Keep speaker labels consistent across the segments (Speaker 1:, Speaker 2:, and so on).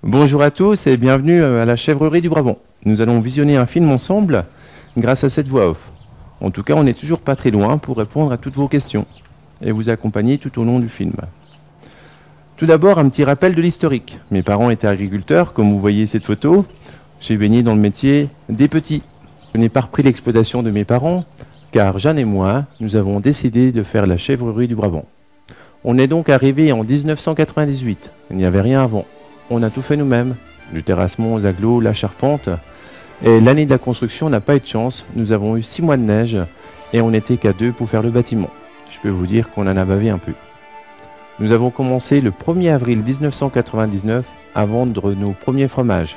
Speaker 1: Bonjour à tous et bienvenue à la Chèvrerie du Brabant. Nous allons visionner un film ensemble grâce à cette voix off. En tout cas, on n'est toujours pas très loin pour répondre à toutes vos questions et vous accompagner tout au long du film. Tout d'abord, un petit rappel de l'historique. Mes parents étaient agriculteurs, comme vous voyez cette photo. J'ai baigné dans le métier des petits. Je n'ai pas repris l'exploitation de mes parents, car Jeanne et moi, nous avons décidé de faire la Chèvrerie du Brabant. On est donc arrivé en 1998. Il n'y avait rien avant. On a tout fait nous-mêmes, du terrassement aux agglos, la charpente. Et l'année de la construction n'a pas eu de chance. Nous avons eu 6 mois de neige et on n'était qu'à 2 pour faire le bâtiment. Je peux vous dire qu'on en a bavé un peu. Nous avons commencé le 1er avril 1999 à vendre nos premiers fromages.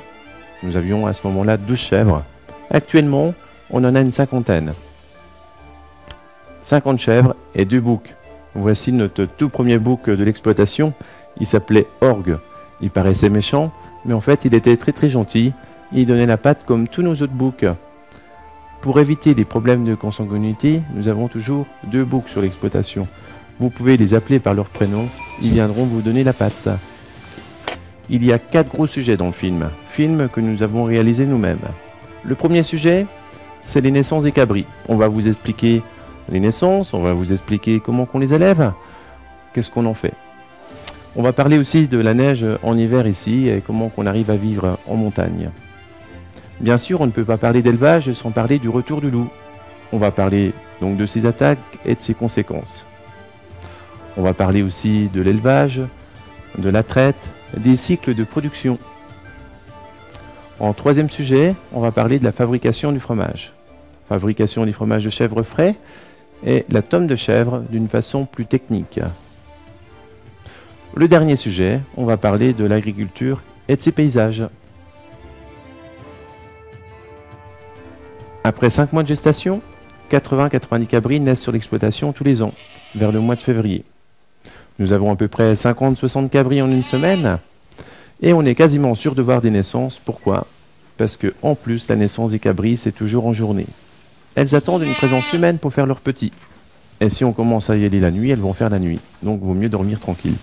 Speaker 1: Nous avions à ce moment-là 12 chèvres. Actuellement, on en a une cinquantaine. 50 chèvres et 2 boucs. Voici notre tout premier bouc de l'exploitation. Il s'appelait Orgue. Il paraissait méchant, mais en fait il était très gentil. Il donnait la patte comme tous nos autres boucs. Pour éviter des problèmes de consanguinité, nous avons toujours 2 boucs sur l'exploitation. Vous pouvez les appeler par leur prénom, ils viendront vous donner la patte. Il y a 4 gros sujets dans le film que nous avons réalisé nous-mêmes. Le premier sujet, c'est les naissances des cabris. On va vous expliquer les naissances, on va vous expliquer comment on les élève, qu'est-ce qu'on en fait. On va parler aussi de la neige en hiver ici et comment on arrive à vivre en montagne. Bien sûr, on ne peut pas parler d'élevage sans parler du retour du loup. On va parler donc de ses attaques et de ses conséquences. On va parler aussi de l'élevage, de la traite, des cycles de production. En troisième sujet, on va parler de la fabrication du fromage. Fabrication du fromage de chèvre frais et la tome de chèvre d'une façon plus technique. Le dernier sujet, on va parler de l'agriculture et de ses paysages. Après 5 mois de gestation, 80-90 cabris naissent sur l'exploitation tous les ans, vers le mois de février. Nous avons à peu près 50-60 cabris en une semaine et on est quasiment sûr de voir des naissances. Pourquoi? Parce que en plus, la naissance des cabris, c'est toujours en journée. Elles attendent une présence humaine pour faire leurs petits. Et si on commence à y aller la nuit, elles vont faire la nuit. Donc il vaut mieux dormir tranquille.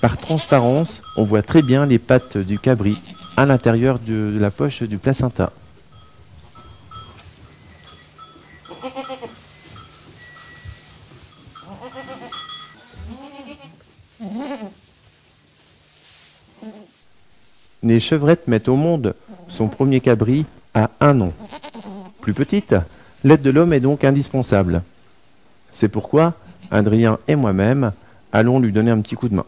Speaker 1: Par transparence, on voit très bien les pattes du cabri à l'intérieur de la poche du placenta. Les chevrettes mettent au monde son premier cabri à 1 an. Plus petite, l'aide de l'homme est donc indispensable. C'est pourquoi Adrien et moi-même allons lui donner un petit coup de main.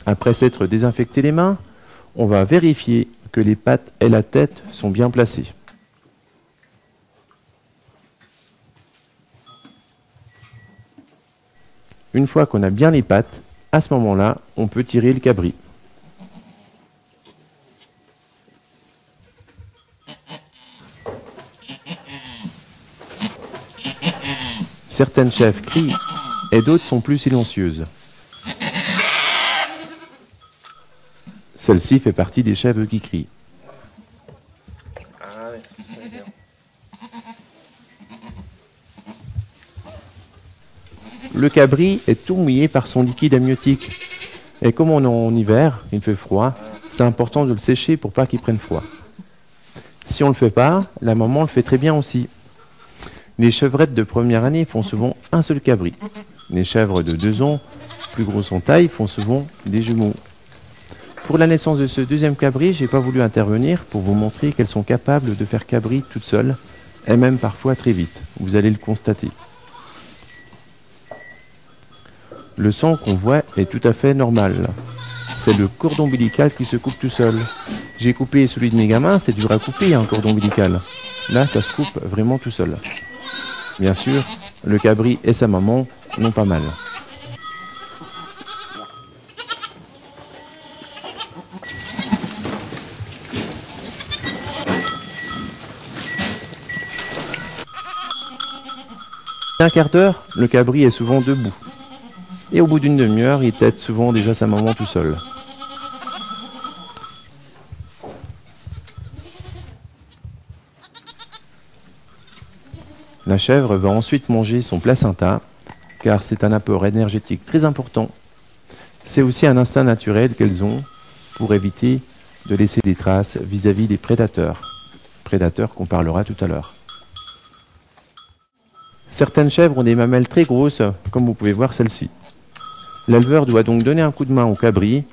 Speaker 1: Après s'être désinfecté les mains, on va vérifier que les pattes et la tête sont bien placées. Une fois qu'on a bien les pattes, à ce moment-là, on peut tirer le cabri. Certaines chèvres crient et d'autres sont plus silencieuses. Celle-ci fait partie des chèvres qui crient. Le cabri est tout mouillé par son liquide amniotique. Et comme on est en hiver, il fait froid, c'est important de le sécher pour pas qu'il prenne froid. Si on ne le fait pas, la maman le fait très bien aussi. Les chevrettes de première année font souvent un seul cabri. Les chèvres de 2 ans, plus grosses en taille, font souvent des jumeaux. Pour la naissance de ce deuxième cabri, j'ai pas voulu intervenir pour vous montrer qu'elles sont capables de faire cabri toutes seules, et même parfois très vite. Vous allez le constater. Le sang qu'on voit est tout à fait normal. C'est le cordon ombilical qui se coupe tout seul. J'ai coupé celui de mes gamins, c'est dur à couper un cordon ombilical. Là, ça se coupe vraiment tout seul. Bien sûr, le cabri et sa maman n'ont pas mal. Un quart d'heure, le cabri est souvent debout. Et au bout d'une demi-heure, il tète souvent déjà sa maman tout seul. La chèvre va ensuite manger son placenta, car c'est un apport énergétique très important. C'est aussi un instinct naturel qu'elles ont pour éviter de laisser des traces vis-à-vis des prédateurs. Prédateurs qu'on parlera tout à l'heure. Certaines chèvres ont des mamelles très grosses, comme vous pouvez voir celle-ci. L'éleveur doit donc donner un coup de main au cabri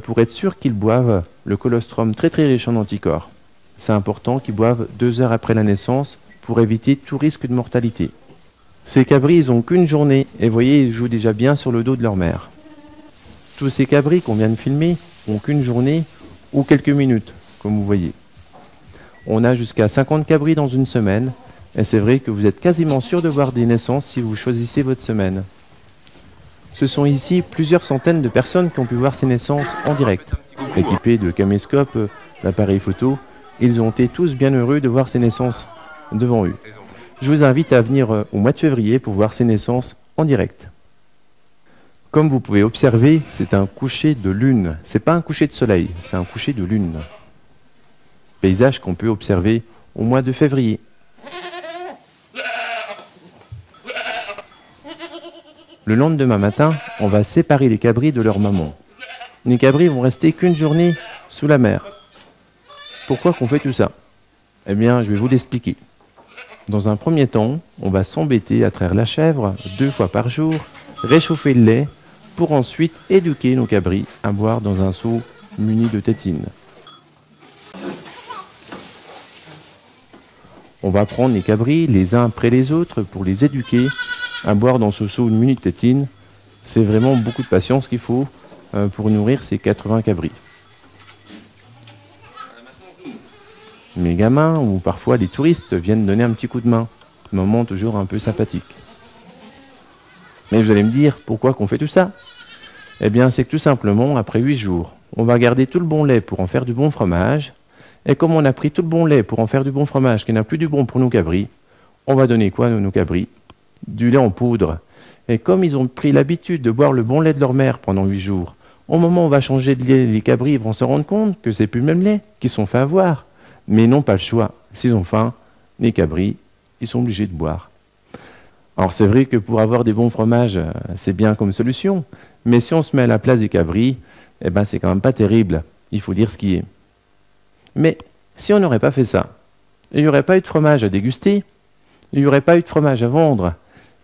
Speaker 1: pour être sûr qu'ils boivent le colostrum très riche en anticorps. C'est important qu'ils boivent 2 heures après la naissance pour éviter tout risque de mortalité. Ces cabris, ils n'ont qu'une journée et vous voyez, ils jouent déjà bien sur le dos de leur mère. Tous ces cabris qu'on vient de filmer n'ont qu'une journée ou quelques minutes, comme vous voyez. On a jusqu'à 50 cabris dans une semaine et c'est vrai que vous êtes quasiment sûr de voir des naissances si vous choisissez votre semaine. Ce sont ici plusieurs centaines de personnes qui ont pu voir ces naissances en direct. Équipés de caméscopes, d'appareils photo, ils ont été tous bien heureux de voir ces naissances devant eux. Je vous invite à venir au mois de février pour voir ces naissances en direct. Comme vous pouvez observer, c'est un coucher de lune. C'est pas un coucher de soleil, c'est un coucher de lune. Paysage qu'on peut observer au mois de février. Le lendemain matin, on va séparer les cabris de leur maman. Les cabris vont rester qu'une journée sous la mer. Pourquoi qu'on fait tout ça? Eh bien, je vais vous l'expliquer. Dans un premier temps, on va s'embêter à traire la chèvre 2 fois par jour, réchauffer le lait, pour ensuite éduquer nos cabris à boire dans un seau muni de tétine. On va prendre les cabris les uns après les autres pour les éduquer à boire dans ce seau muni de tétine. C'est vraiment beaucoup de patience qu'il faut pour nourrir ces 80 cabris. Mes gamins ou parfois les touristes viennent donner un petit coup de main, moment toujours un peu sympathique. Mais vous allez me dire, pourquoi qu'on fait tout ça? Eh bien, c'est que tout simplement, après 8 jours, on va garder tout le bon lait pour en faire du bon fromage. Et comme on a pris tout le bon lait pour en faire du bon fromage, qui n'a plus du bon pour nos cabris, on va donner quoi à nos cabris? Du lait en poudre. Et comme ils ont pris l'habitude de boire le bon lait de leur mère pendant 8 jours, au moment où on va changer de lait, les cabris vont se rendre compte que c'est plus le même lait, qu'ils sont fait avoir. Mais ils n'ont pas le choix. S'ils ont faim, les cabris, ils sont obligés de boire. Alors c'est vrai que pour avoir des bons fromages, c'est bien comme solution. Mais si on se met à la place des cabris, eh ben c'est quand même pas terrible. Il faut dire ce qui est. Mais si on n'aurait pas fait ça, il n'y aurait pas eu de fromage à déguster, il n'y aurait pas eu de fromage à vendre,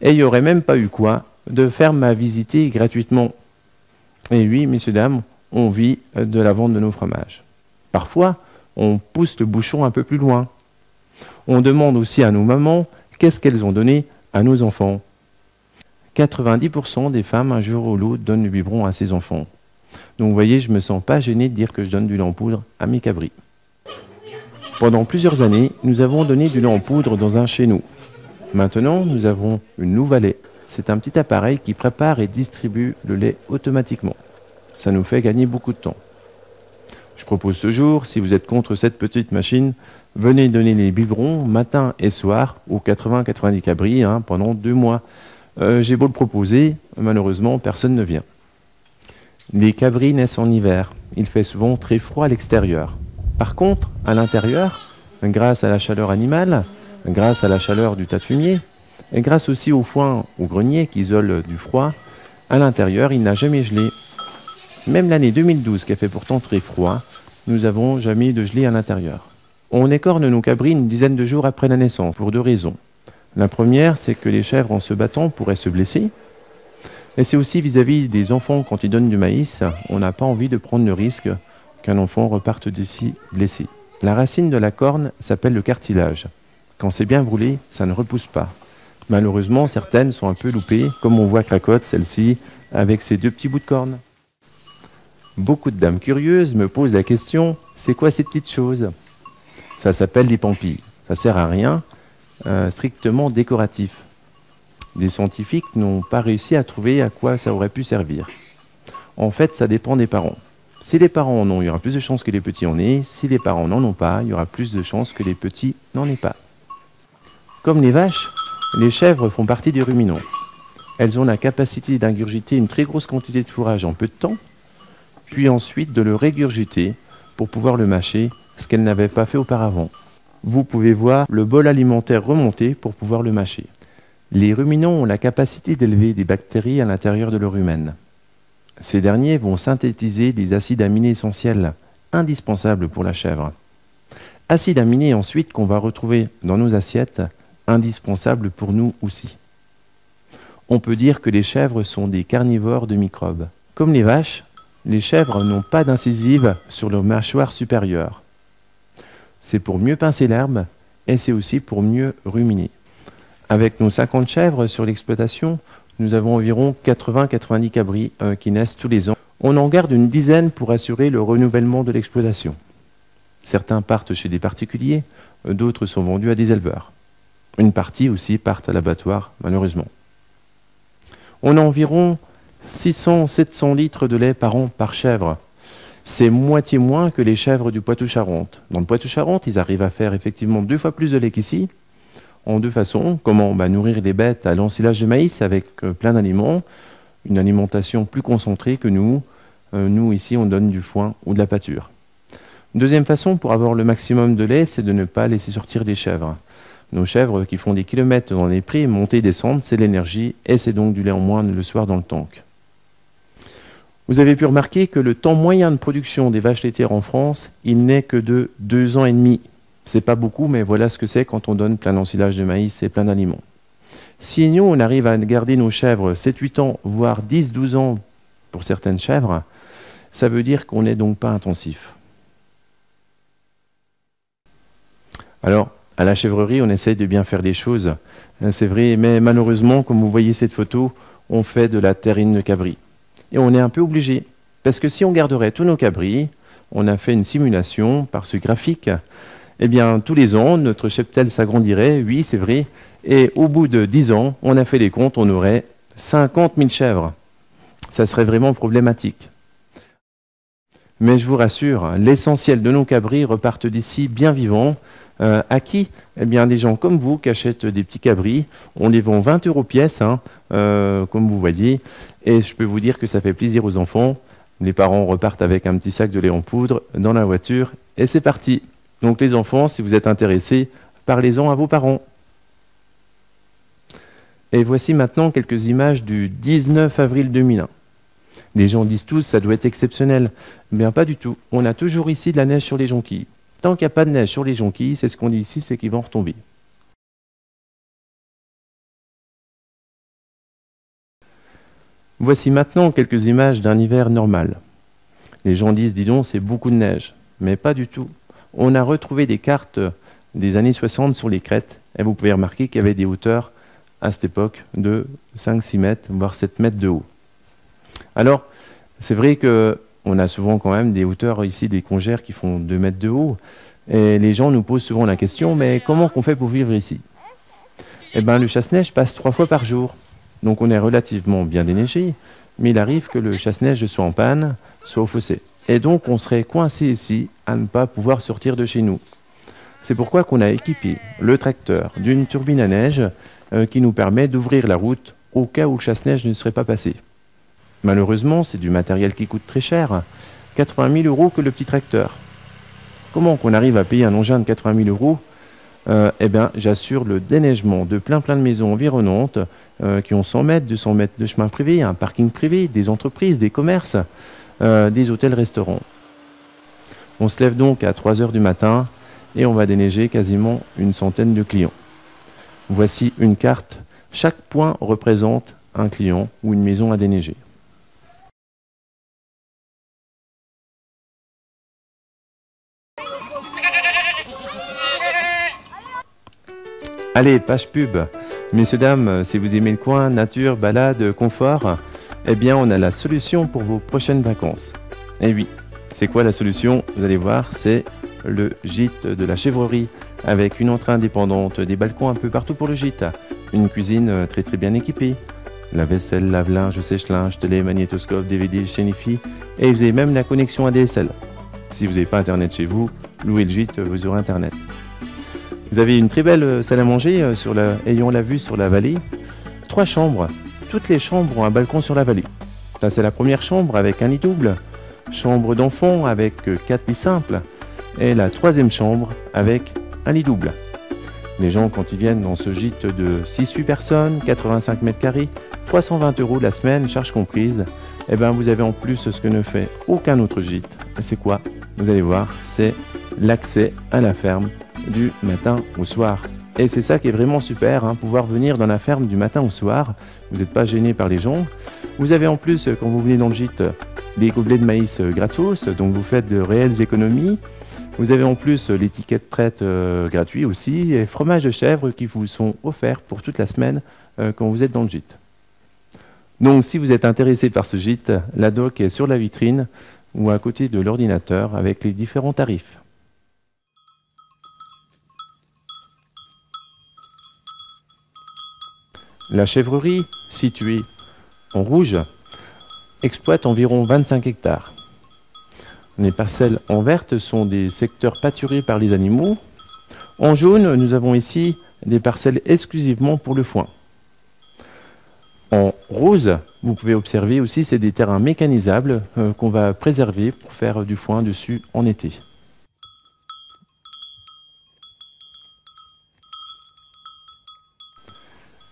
Speaker 1: et il n'y aurait même pas eu quoi de ferme à visiter gratuitement. Et oui, messieurs, dames, on vit de la vente de nos fromages. Parfois, on pousse le bouchon un peu plus loin. On demande aussi à nos mamans qu'est-ce qu'elles ont donné à nos enfants. 90% des femmes, un jour ou l'autre, donnent du biberon à ses enfants. Donc vous voyez, je ne me sens pas gêné de dire que je donne du lait en poudre à mes cabris. Pendant plusieurs années, nous avons donné du lait en poudre dans un chez nous. Maintenant, nous avons une nouvelle. C'est un petit appareil qui prépare et distribue le lait automatiquement. Ça nous fait gagner beaucoup de temps. Je propose ce jour, si vous êtes contre cette petite machine, venez donner les biberons matin et soir aux 80-90 cabris pendant 2 mois. J'ai beau le proposer, malheureusement, personne ne vient. Les cabris naissent en hiver. Il fait souvent très froid à l'extérieur. Par contre, à l'intérieur, grâce à la chaleur animale, grâce à la chaleur du tas de fumier, et grâce aussi au foin, au grenier qui isole du froid, à l'intérieur, il n'a jamais gelé. Même l'année 2012, qui a fait pourtant très froid, nous n'avons jamais eu de gelée à l'intérieur. On écorne nos cabris une dizaine de jours après la naissance, pour 2 raisons. La première, c'est que les chèvres, en se battant, pourraient se blesser. Et c'est aussi vis-à-vis des enfants, quand ils donnent du maïs, on n'a pas envie de prendre le risque qu'un enfant reparte d'ici blessé. La racine de la corne s'appelle le cartilage. Quand c'est bien brûlé, ça ne repousse pas. Malheureusement, certaines sont un peu loupées, comme on voit Cracotte, celle-ci, avec ses 2 petits bouts de corne. Beaucoup de dames curieuses me posent la question, c'est quoi ces petites choses? Ça s'appelle des pampilles. Ça sert à rien, strictement décoratif. Les scientifiques n'ont pas réussi à trouver à quoi ça aurait pu servir. En fait, ça dépend des parents. Si les parents en ont, il y aura plus de chances que les petits en aient. Si les parents n'en ont pas, il y aura plus de chances que les petits n'en aient pas. Comme les vaches, les chèvres font partie des ruminants. Elles ont la capacité d'ingurgiter une très grosse quantité de fourrage en peu de temps, puis ensuite de le régurgiter pour pouvoir le mâcher, ce qu'elles n'avaient pas fait auparavant. vous pouvez voir le bol alimentaire remonter pour pouvoir le mâcher. Les ruminants ont la capacité d'élever des bactéries à l'intérieur de leur humaine. Ces derniers vont synthétiser des acides aminés essentiels, indispensables pour la chèvre. Acides aminés ensuite qu'on va retrouver dans nos assiettes, indispensables pour nous aussi. On peut dire que les chèvres sont des carnivores de microbes. Comme les vaches, les chèvres n'ont pas d'incisives sur leur mâchoire supérieure. C'est pour mieux pincer l'herbe et c'est aussi pour mieux ruminer. Avec nos 50 chèvres sur l'exploitation, nous avons environ 80-90 cabris qui naissent tous les ans. On en garde une dizaine pour assurer le renouvellement de l'exploitation. Certains partent chez des particuliers, d'autres sont vendus à des éleveurs. Une partie aussi partent à l'abattoir, malheureusement. On a environ 600-700 litres de lait par an par chèvre. C'est moitié moins que les chèvres du Poitou-Charentes. Dans le Poitou-Charentes, ils arrivent à faire effectivement 2 fois plus de lait qu'ici, en 2 façons. Comment nourrir les bêtes à l'ensilage de maïs avec plein d'aliments, une alimentation plus concentrée que nous. Nous, ici, on donne du foin ou de la pâture. Deuxième façon, pour avoir le maximum de lait, c'est de ne pas laisser sortir les chèvres. Nos chèvres qui font des kilomètres dans les prés, monter et descendre, c'est de l'énergie et c'est donc du lait en moins le soir dans le tank. Vous avez pu remarquer que le temps moyen de production des vaches laitières en France, il n'est que de 2 ans et demi. C'est pas beaucoup, mais voilà ce que c'est quand on donne plein d'ensilage de maïs et plein d'aliments. Si nous, on arrive à garder nos chèvres 7-8 ans, voire 10-12 ans pour certaines chèvres, ça veut dire qu'on n'est donc pas intensif. Alors, à la chèvrerie, on essaye de bien faire des choses, c'est vrai, mais malheureusement, comme vous voyez cette photo, on fait de la terrine de cabri. Et on est un peu obligé, parce que si on garderait tous nos cabris, on a fait une simulation par ce graphique, eh bien, tous les ans, notre cheptel s'agrandirait, oui, c'est vrai, et au bout de 10 ans, on a fait les comptes, on aurait 50 000 chèvres. Ça serait vraiment problématique. Mais je vous rassure, l'essentiel de nos cabris repartent d'ici bien vivants. À qui? Eh bien, des gens comme vous qui achètent des petits cabris. On les vend 20 € pièce, comme vous voyez. Et je peux vous dire que ça fait plaisir aux enfants. Les parents repartent avec un petit sac de lait en poudre dans la voiture et c'est parti. Donc les enfants, si vous êtes intéressés, parlez-en à vos parents. Et voici maintenant quelques images du 19 avril 2001. Les gens disent tous, ça doit être exceptionnel. Bien, pas du tout. On a toujours ici de la neige sur les jonquilles. Tant qu'il n'y a pas de neige sur les jonquilles, c'est ce qu'on dit ici, c'est qu'ils vont retomber. Voici maintenant quelques images d'un hiver normal. Les gens disent, dis donc, c'est beaucoup de neige. Mais pas du tout. On a retrouvé des cartes des années 60 sur les crêtes. Et vous pouvez remarquer qu'il y avait des hauteurs, à cette époque, de 5-6 mètres, voire 7 mètres de haut. Alors, c'est vrai qu'on a souvent quand même des hauteurs ici, des congères qui font 2 mètres de haut. Et les gens nous posent souvent la question, mais comment qu'on fait pour vivre ici? Eh bien, le chasse-neige passe 3 fois par jour. Donc on est relativement bien déneigé, mais il arrive que le chasse-neige soit en panne, soit au fossé. Et donc on serait coincé ici à ne pas pouvoir sortir de chez nous. C'est pourquoi qu'on a équipé le tracteur d'une turbine à neige qui nous permet d'ouvrir la route au cas où le chasse-neige ne serait pas passé. Malheureusement, c'est du matériel qui coûte très cher, 80 000 € que le petit tracteur. Comment qu'on arrive à payer un engin de 80 000 €? Eh bien, j'assure le déneigement de plein de maisons environnantes qui ont 100 mètres, 200 mètres de chemin privé, un parking privé, des entreprises, des commerces, des hôtels-restaurants. On se lève donc à 3 h du matin et on va déneiger quasiment une centaine de clients. Voici une carte. Chaque point représente un client ou une maison à déneiger. Allez, page pub. Messieurs, dames, si vous aimez le coin, nature, balade, confort, eh bien, on a la solution pour vos prochaines vacances. Et oui, c'est quoi la solution? Vous allez voir, c'est le gîte de la chèvrerie, avec une entrée indépendante, des balcons un peu partout pour le gîte, une cuisine très bien équipée, la vaisselle, lave-linge, sèche-linge, télé, magnétoscope, DVD, chaîne IFI, et vous avez même la connexion ADSL. Si vous n'avez pas Internet chez vous, louez le gîte, vous aurez Internet. Vous avez une très belle salle à manger ayant la vue sur la vallée. 3 chambres. Toutes les chambres ont un balcon sur la vallée. Ça, c'est la première chambre avec un lit double. Chambre d'enfant avec 4 lits simples. Et la 3e chambre avec un lit double. Les gens, quand ils viennent dans ce gîte de 6-8 personnes, 85 mètres carrés, 320 € la semaine, charges comprises, eh ben vous avez en plus ce que ne fait aucun autre gîte. Et c'est quoi? Vous allez voir, c'est l'accès à la ferme du matin au soir. Et c'est ça qui est vraiment super, hein, pouvoir venir dans la ferme du matin au soir. Vous n'êtes pas gêné par les gens. Vous avez en plus, quand vous venez dans le gîte, les gobelets de maïs gratos, donc vous faites de réelles économies. Vous avez en plus les tickets de traite gratuits aussi, et fromages de chèvre qui vous sont offerts pour toute la semaine quand vous êtes dans le gîte. Donc si vous êtes intéressé par ce gîte, la doc est sur la vitrine ou à côté de l'ordinateur avec les différents tarifs. La chèvrerie, située en rouge, exploite environ 25 hectares. Les parcelles en verte sont des secteurs pâturés par les animaux. En jaune, nous avons ici des parcelles exclusivement pour le foin. En rose, vous pouvez observer aussi, c'est des terrains mécanisables qu'on va préserver pour faire du foin dessus en été.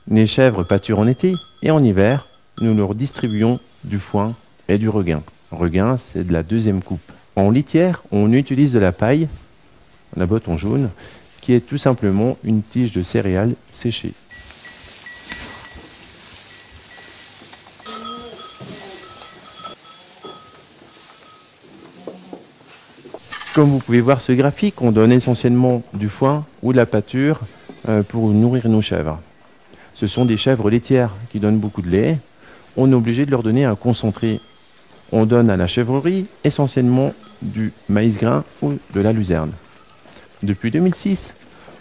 Speaker 1: Les chèvres pâturent en été et en hiver, nous leur distribuons du foin et du regain. Regain, c'est de la deuxième coupe. En litière, on utilise de la paille, la botte en jaune, qui est tout simplement une tige de céréales séchée. Comme vous pouvez voir ce graphique, on donne essentiellement du foin ou de la pâture pour nourrir nos chèvres. Ce sont des chèvres laitières qui donnent beaucoup de lait. On est obligé de leur donner un concentré. On donne à la chèvrerie essentiellement du maïs grain ou de la luzerne. Depuis 2006,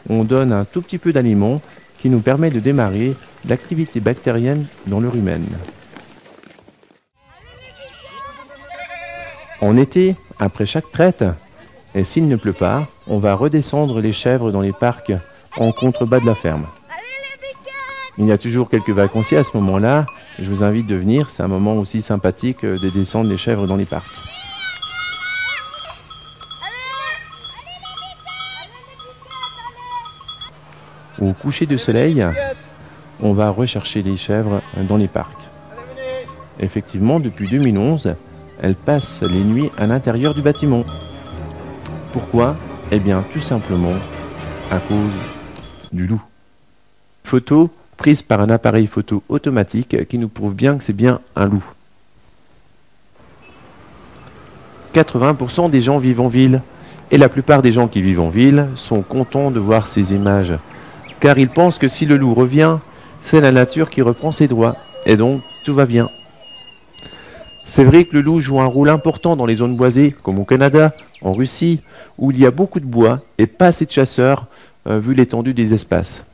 Speaker 1: on donne un tout petit peu d'aliments qui nous permet de démarrer l'activité bactérienne dans leur humaine. En été, après chaque traite, et s'il ne pleut pas, on va redescendre les chèvres dans les parcs en contrebas de la ferme. Il y a toujours quelques vacanciers à ce moment-là. Je vous invite de venir, c'est un moment aussi sympathique de descendre les chèvres dans les parcs. Au coucher du soleil, on va rechercher les chèvres dans les parcs. Effectivement, depuis 2011, elles passent les nuits à l'intérieur du bâtiment. Pourquoi? Eh bien, tout simplement à cause du loup. Photo prise par un appareil photo automatique qui nous prouve bien que c'est bien un loup. 80% des gens vivent en ville, et la plupart des gens qui vivent en ville sont contents de voir ces images, car ils pensent que si le loup revient, c'est la nature qui reprend ses droits, et donc tout va bien. C'est vrai que le loup joue un rôle important dans les zones boisées, comme au Canada, en Russie, où il y a beaucoup de bois et pas assez de chasseurs, vu l'étendue des espaces.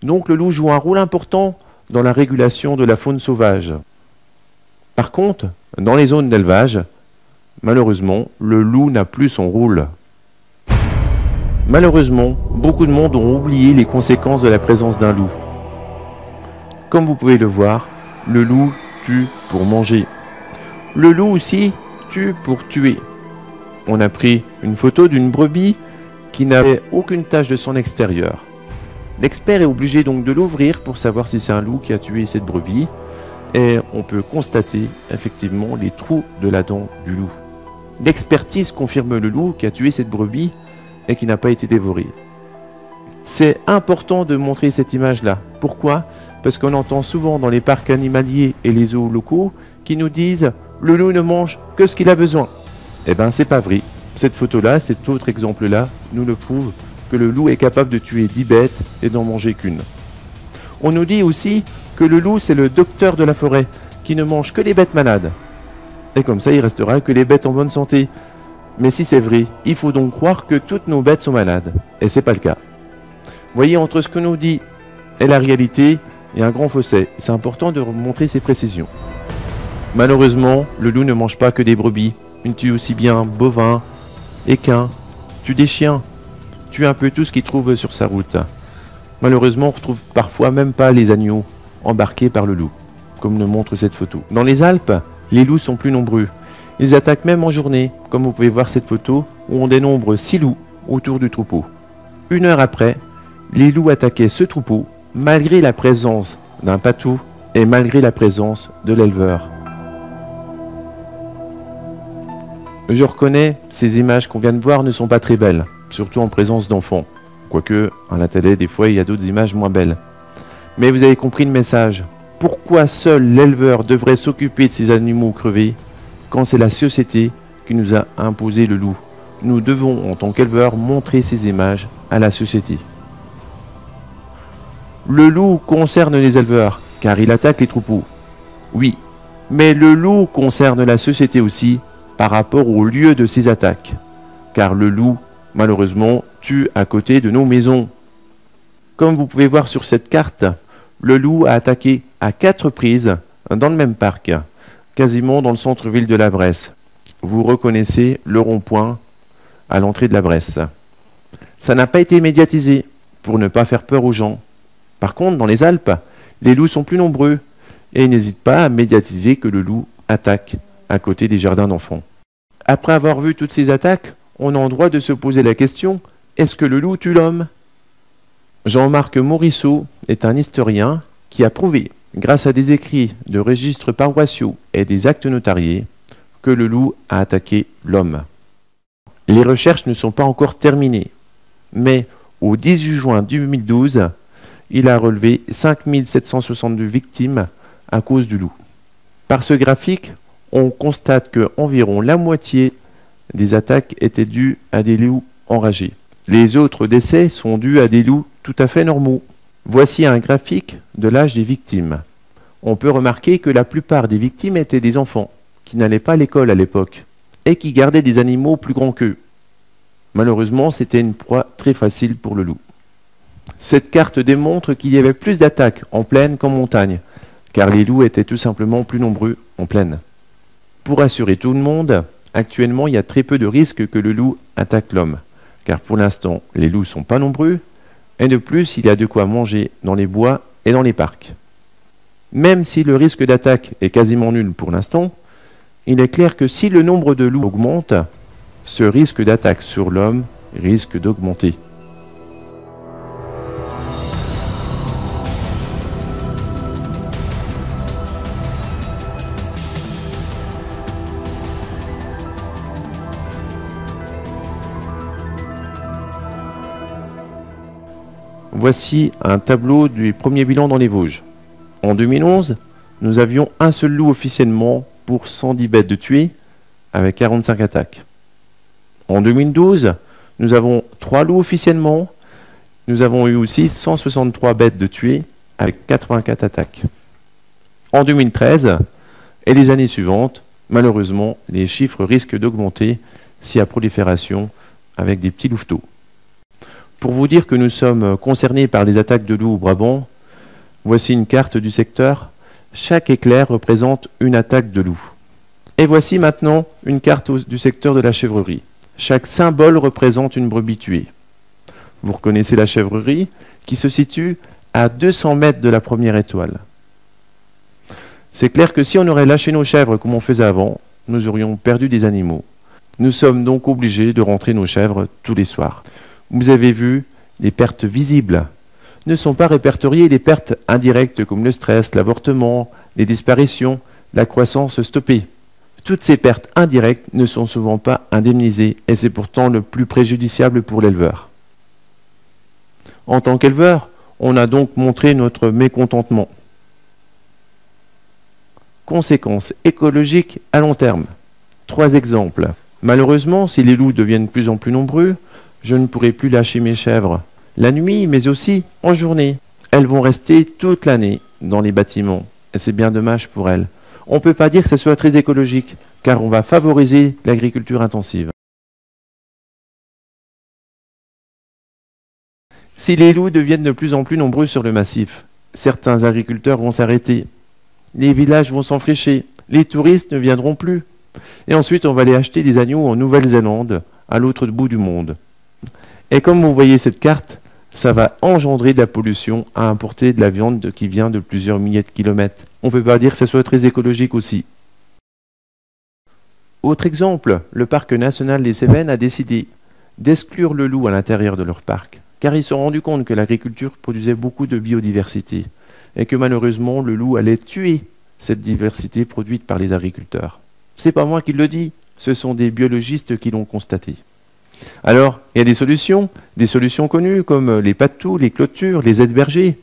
Speaker 1: Donc le loup joue un rôle important dans la régulation de la faune sauvage. Par contre, dans les zones d'élevage, malheureusement, le loup n'a plus son rôle. Malheureusement, beaucoup de monde ont oublié les conséquences de la présence d'un loup. Comme vous pouvez le voir, le loup tue pour manger. Le loup aussi tue pour tuer. On a pris une photo d'une brebis qui n'avait aucune tache de son extérieur. L'expert est obligé donc de l'ouvrir pour savoir si c'est un loup qui a tué cette brebis. Et on peut constater effectivement les trous de la dent du loup. L'expertise confirme le loup qui a tué cette brebis et qui n'a pas été dévoré. C'est important de montrer cette image-là. Pourquoi? Parce qu'on entend souvent dans les parcs animaliers et les zoos locaux qui nous disent « le loup ne mange que ce qu'il a besoin ». Eh bien, c'est pas vrai. Cette photo-là, cet autre exemple-là, nous le prouve que le loup est capable de tuer 10 bêtes et d'en manger qu'une. On nous dit aussi que le loup, c'est le docteur de la forêt, qui ne mange que les bêtes malades. Et comme ça, il restera que les bêtes en bonne santé. Mais si c'est vrai, il faut donc croire que toutes nos bêtes sont malades. Et c'est pas le cas. Voyez, entre ce que nous dit et la réalité, il y a un grand fossé. C'est important de montrer ces précisions. Malheureusement, le loup ne mange pas que des brebis. Il tue aussi bien bovins, équins, tue des chiens, tue un peu tout ce qu'il trouve sur sa route. Malheureusement, on retrouve parfois même pas les agneaux embarqués par le loup, comme le montre cette photo. Dans les Alpes, les loups sont plus nombreux. Ils attaquent même en journée, comme vous pouvez voir cette photo, où on dénombre 6 loups autour du troupeau. 1 heure après, les loups attaquaient ce troupeau malgré la présence d'un patou et malgré la présence de l'éleveur. Je reconnais, ces images qu'on vient de voir ne sont pas très belles, surtout en présence d'enfants. Quoique, à la télé, des fois, il y a d'autres images moins belles. Mais vous avez compris le message. Pourquoi seul l'éleveur devrait s'occuper de ces animaux crevés quand c'est la société qui nous a imposé le loup? Nous devons, en tant qu'éleveurs, montrer ces images à la société. Le loup concerne les éleveurs, car il attaque les troupeaux. Oui, mais le loup concerne la société aussi par rapport au lieu de ses attaques. Car le loup, malheureusement, tue à côté de nos maisons. Comme vous pouvez voir sur cette carte, le loup a attaqué à 4 reprises dans le même parc, quasiment dans le centre-ville de la Bresse. Vous reconnaissez le rond-point à l'entrée de la Bresse. Ça n'a pas été médiatisé pour ne pas faire peur aux gens. Par contre, dans les Alpes, les loups sont plus nombreux et n'hésitent pas à médiatiser que le loup attaque à côté des jardins d'enfants. Après avoir vu toutes ces attaques, on a le droit de se poser la question, est-ce que le loup tue l'homme? Jean-Marc Morisseau est un historien qui a prouvé, grâce à des écrits de registres paroissiaux et des actes notariés, que le loup a attaqué l'homme. Les recherches ne sont pas encore terminées, mais au 18 juin 2012, il a relevé 5762 victimes à cause du loup. Par ce graphique, on constate que environ la moitié des attaques étaient dues à des loups enragés. Les autres décès sont dus à des loups tout à fait normaux. Voici un graphique de l'âge des victimes. On peut remarquer que la plupart des victimes étaient des enfants qui n'allaient pas à l'école à l'époque et qui gardaient des animaux plus grands qu'eux. Malheureusement, c'était une proie très facile pour le loup. Cette carte démontre qu'il y avait plus d'attaques en plaine qu'en montagne, car les loups étaient tout simplement plus nombreux en plaine. Pour rassurer tout le monde, actuellement, il y a très peu de risques que le loup attaque l'homme, car pour l'instant, les loups ne sont pas nombreux, et de plus, il y a de quoi manger dans les bois et dans les parcs. Même si le risque d'attaque est quasiment nul pour l'instant, il est clair que si le nombre de loups augmente, ce risque d'attaque sur l'homme risque d'augmenter. Voici un tableau du premier bilan dans les Vosges. En 2011, nous avions un seul loup officiellement pour 110 bêtes de tuées, avec 45 attaques. En 2012, nous avons 3 loups officiellement. Nous avons eu aussi 163 bêtes de tuées, avec 84 attaques. En 2013 et les années suivantes, malheureusement, les chiffres risquent d'augmenter s'il y a prolifération avec des petits louveteaux. Pour vous dire que nous sommes concernés par les attaques de loups au Brabant, voici une carte du secteur. Chaque éclair représente une attaque de loup. Et voici maintenant une carte du secteur de la chèvrerie. Chaque symbole représente une brebis tuée. Vous reconnaissez la chèvrerie qui se situe à 200 mètres de la première étoile. C'est clair que si on aurait lâché nos chèvres comme on faisait avant, nous aurions perdu des animaux. Nous sommes donc obligés de rentrer nos chèvres tous les soirs. Vous avez vu, les pertes visibles ne sont pas répertoriées les pertes indirectes comme le stress, l'avortement, les disparitions, la croissance stoppée. Toutes ces pertes indirectes ne sont souvent pas indemnisées et c'est pourtant le plus préjudiciable pour l'éleveur. En tant qu'éleveur, on a donc montré notre mécontentement. Conséquences écologiques à long terme. 3 exemples. Malheureusement, si les loups deviennent de plus en plus nombreux, je ne pourrai plus lâcher mes chèvres la nuit, mais aussi en journée. Elles vont rester toute l'année dans les bâtiments, et c'est bien dommage pour elles. On ne peut pas dire que ce soit très écologique, car on va favoriser l'agriculture intensive. Si les loups deviennent de plus en plus nombreux sur le massif, certains agriculteurs vont s'arrêter, les villages vont s'enfricher, les touristes ne viendront plus, et ensuite on va aller acheter des agneaux en Nouvelle-Zélande, à l'autre bout du monde. Et comme vous voyez cette carte, ça va engendrer de la pollution à importer de la viande qui vient de plusieurs milliers de kilomètres. On ne peut pas dire que ce soit très écologique aussi. Autre exemple, le parc national des Cévennes a décidé d'exclure le loup à l'intérieur de leur parc, car ils se sont rendus compte que l'agriculture produisait beaucoup de biodiversité et que malheureusement le loup allait tuer cette diversité produite par les agriculteurs. C'est pas moi qui le dis, ce sont des biologistes qui l'ont constaté. Alors, il y a des solutions connues comme les patous, les clôtures, les aides bergers,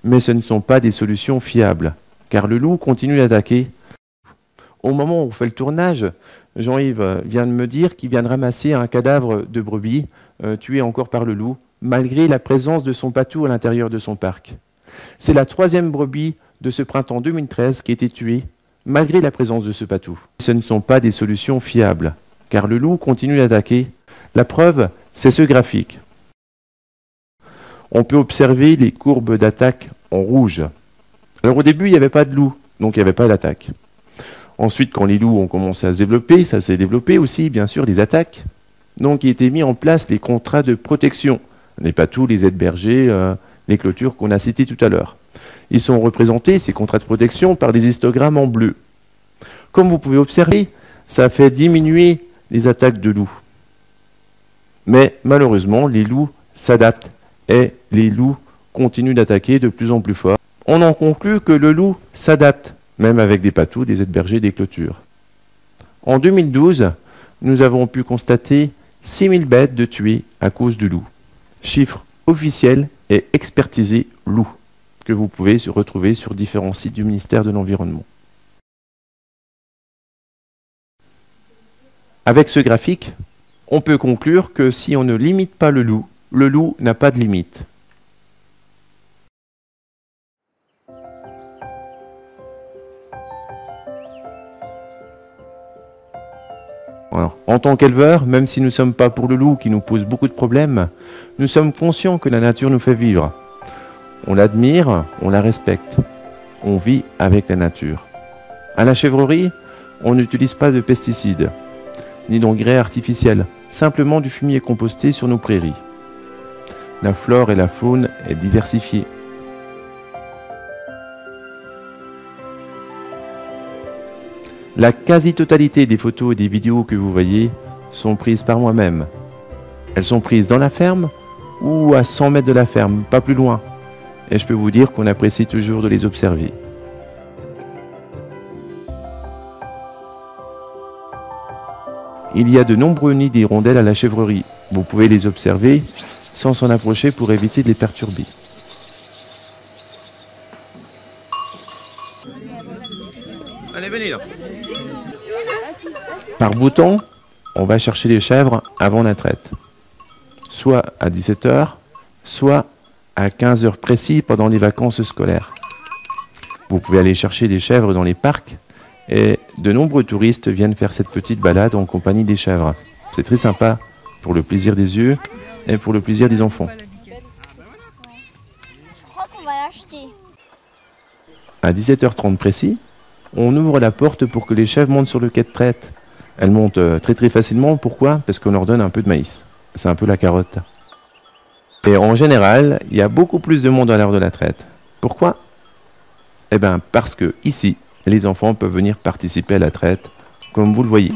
Speaker 1: mais ce ne sont pas des solutions fiables, car le loup continue d'attaquer. Au moment où on fait le tournage, Jean-Yves vient de me dire qu'il vient de ramasser un cadavre de brebis tué encore par le loup, malgré la présence de son patou à l'intérieur de son parc. C'est la 3e brebis de ce printemps 2013 qui a été tuée, malgré la présence de ce patou. Ce ne sont pas des solutions fiables, car le loup continue d'attaquer. La preuve, c'est ce graphique. On peut observer les courbes d'attaque en rouge. Alors au début, il n'y avait pas de loup, donc il n'y avait pas d'attaque. Ensuite, quand les loups ont commencé à se développer, ça s'est développé aussi, bien sûr, les attaques. Donc il a été mis en place les contrats de protection. Les patous, les aides bergers, les clôtures qu'on a citées tout à l'heure. Ils sont représentés, ces contrats de protection, par des histogrammes en bleu. Comme vous pouvez observer, ça fait diminuer les attaques de loups. Mais malheureusement, les loups s'adaptent et les loups continuent d'attaquer de plus en plus fort. On en conclut que le loup s'adapte, même avec des patous, des aides bergers, des clôtures. En 2012, nous avons pu constater 6000 bêtes de tuées à cause du loup. Chiffre officiel et expertisé loup, que vous pouvez retrouver sur différents sites du ministère de l'Environnement. Avec ce graphique, on peut conclure que si on ne limite pas le loup n'a pas de limite. Alors, en tant qu'éleveur, même si nous ne sommes pas pour le loup qui nous pose beaucoup de problèmes, nous sommes conscients que la nature nous fait vivre. On l'admire, on la respecte. On vit avec la nature. À la chèvrerie, on n'utilise pas de pesticides, ni d'engrais artificiels, simplement du fumier composté sur nos prairies. La flore et la faune est diversifiée. La quasi-totalité des photos et des vidéos que vous voyez sont prises par moi-même. Elles sont prises dans la ferme ou à 100 mètres de la ferme, pas plus loin. Et je peux vous dire qu'on apprécie toujours de les observer. Il y a de nombreux nids d'hirondelles à la chèvrerie. Vous pouvez les observer sans s'en approcher pour éviter de les perturber. Allez, venez là. Par bouton, on va chercher les chèvres avant la traite. Soit à 17 h, soit à 15 h précis pendant les vacances scolaires. Vous pouvez aller chercher des chèvres dans les parcs et de nombreux touristes viennent faire cette petite balade en compagnie des chèvres. C'est très sympa pour le plaisir des yeux et pour le plaisir des enfants.
Speaker 2: Je crois qu'on va l'acheter.
Speaker 1: À 17 h 30 précis, on ouvre la porte pour que les chèvres montent sur le quai de traite. Elles montent très facilement. Pourquoi? Parce qu'on leur donne un peu de maïs. C'est un peu la carotte. Et en général, il y a beaucoup plus de monde à l'heure de la traite. Pourquoi? Eh bien, parce que ici, les enfants peuvent venir participer à la traite, comme vous le voyez.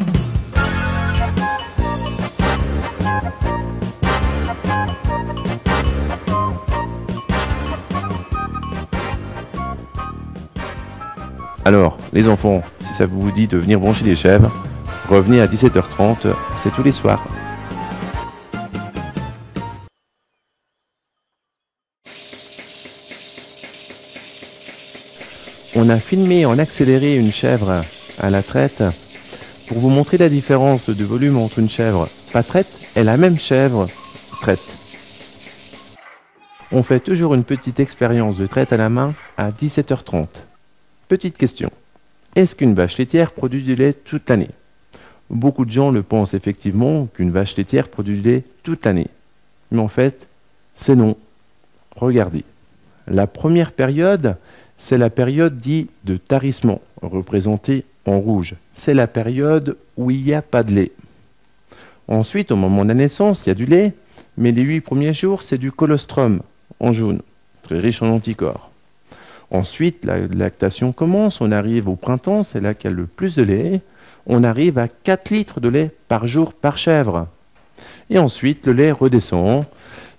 Speaker 1: Alors, les enfants, si ça vous dit de venir brancher les chèvres, revenez à 17 h 30, c'est tous les soirs. On a filmé en accéléré une chèvre à la traite pour vous montrer la différence de volume entre une chèvre pas traite et la même chèvre traite. On fait toujours une petite expérience de traite à la main à 17 h 30. Petite question, est-ce qu'une vache laitière produit du lait toute l'année? Beaucoup de gens le pensent effectivement qu'une vache laitière produit du lait toute l'année. Mais en fait, c'est non. Regardez, la première période, c'est la période dite de tarissement, représentée en rouge. C'est la période où il n'y a pas de lait. Ensuite, au moment de la naissance, il y a du lait, mais les 8 premiers jours, c'est du colostrum, en jaune, très riche en anticorps. Ensuite, la lactation commence, on arrive au printemps, c'est là qu'il y a le plus de lait. On arrive à 4 litres de lait par jour par chèvre. Et ensuite, le lait redescend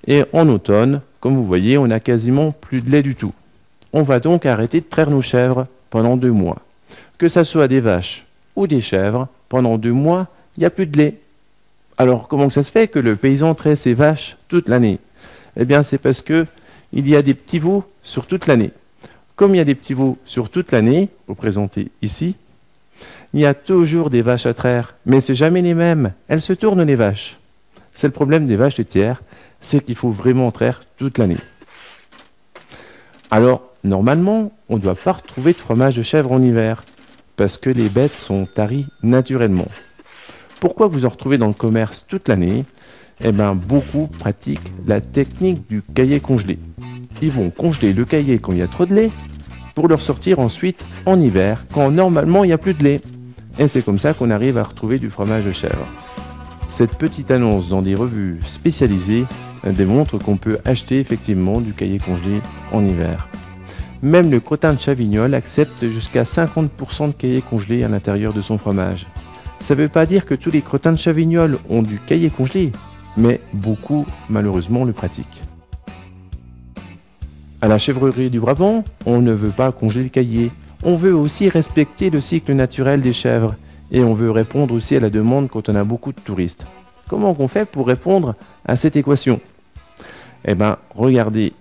Speaker 1: Et en automne, comme vous voyez, on n'a quasiment plus de lait du tout. On va donc arrêter de traire nos chèvres pendant 2 mois. Que ça soit des vaches ou des chèvres, pendant 2 mois, il n'y a plus de lait. Alors comment ça se fait que le paysan traite ses vaches toute l'année? Eh bien c'est parce que il y a des petits veaux sur toute l'année. Comme il y a des petits veaux sur toute l'année, représentés ici, il y a toujours des vaches à traire, mais c'est jamais les mêmes. Elles se tournent les vaches. C'est le problème des vaches laitières, c'est qu'il faut vraiment traire toute l'année. Alors, normalement, on ne doit pas retrouver de fromage de chèvre en hiver, parce que les bêtes sont taries naturellement. Pourquoi vous en retrouvez dans le commerce toute l'année? Eh bien, beaucoup pratiquent la technique du caillé congelé. Ils vont congeler le caillé quand il y a trop de lait, pour le ressortir ensuite en hiver, quand normalement il n'y a plus de lait. Et c'est comme ça qu'on arrive à retrouver du fromage de chèvre. Cette petite annonce dans des revues spécialisées démontre qu'on peut acheter effectivement du caillé congelé en hiver. Même le crottin de Chavignol accepte jusqu'à 50% de caillé congelé à l'intérieur de son fromage. Ça ne veut pas dire que tous les crottins de Chavignol ont du caillé congelé, mais beaucoup malheureusement le pratiquent. À la chèvrerie du Brabant, on ne veut pas congeler le caillé. On veut aussi respecter le cycle naturel des chèvres et on veut répondre aussi à la demande quand on a beaucoup de touristes. Comment on fait pour répondre à cette équation? Eh bien, regardez.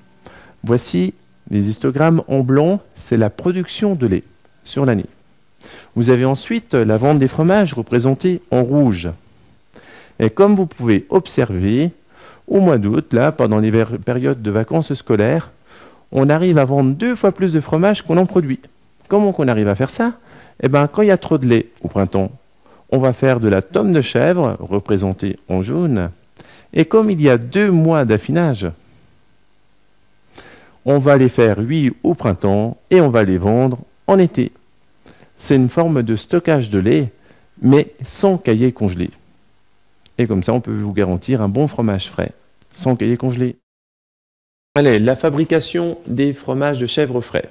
Speaker 1: Voici les histogrammes en blanc, c'est la production de lait sur l'année. Vous avez ensuite la vente des fromages représentée en rouge. Et comme vous pouvez observer, au mois d'août, là, pendant les périodes de vacances scolaires, on arrive à vendre 2 fois plus de fromage qu'on en produit. Comment qu'on arrive à faire ça? Eh bien, quand il y a trop de lait au printemps, on va faire de la tome de chèvre, représentée en jaune. Et comme il y a 2 mois d'affinage, on va les faire cuire au printemps et on va les vendre en été. C'est une forme de stockage de lait, mais sans caillé congelé. Et comme ça, on peut vous garantir un bon fromage frais, sans caillé congelé. Allez, la fabrication des fromages de chèvre frais.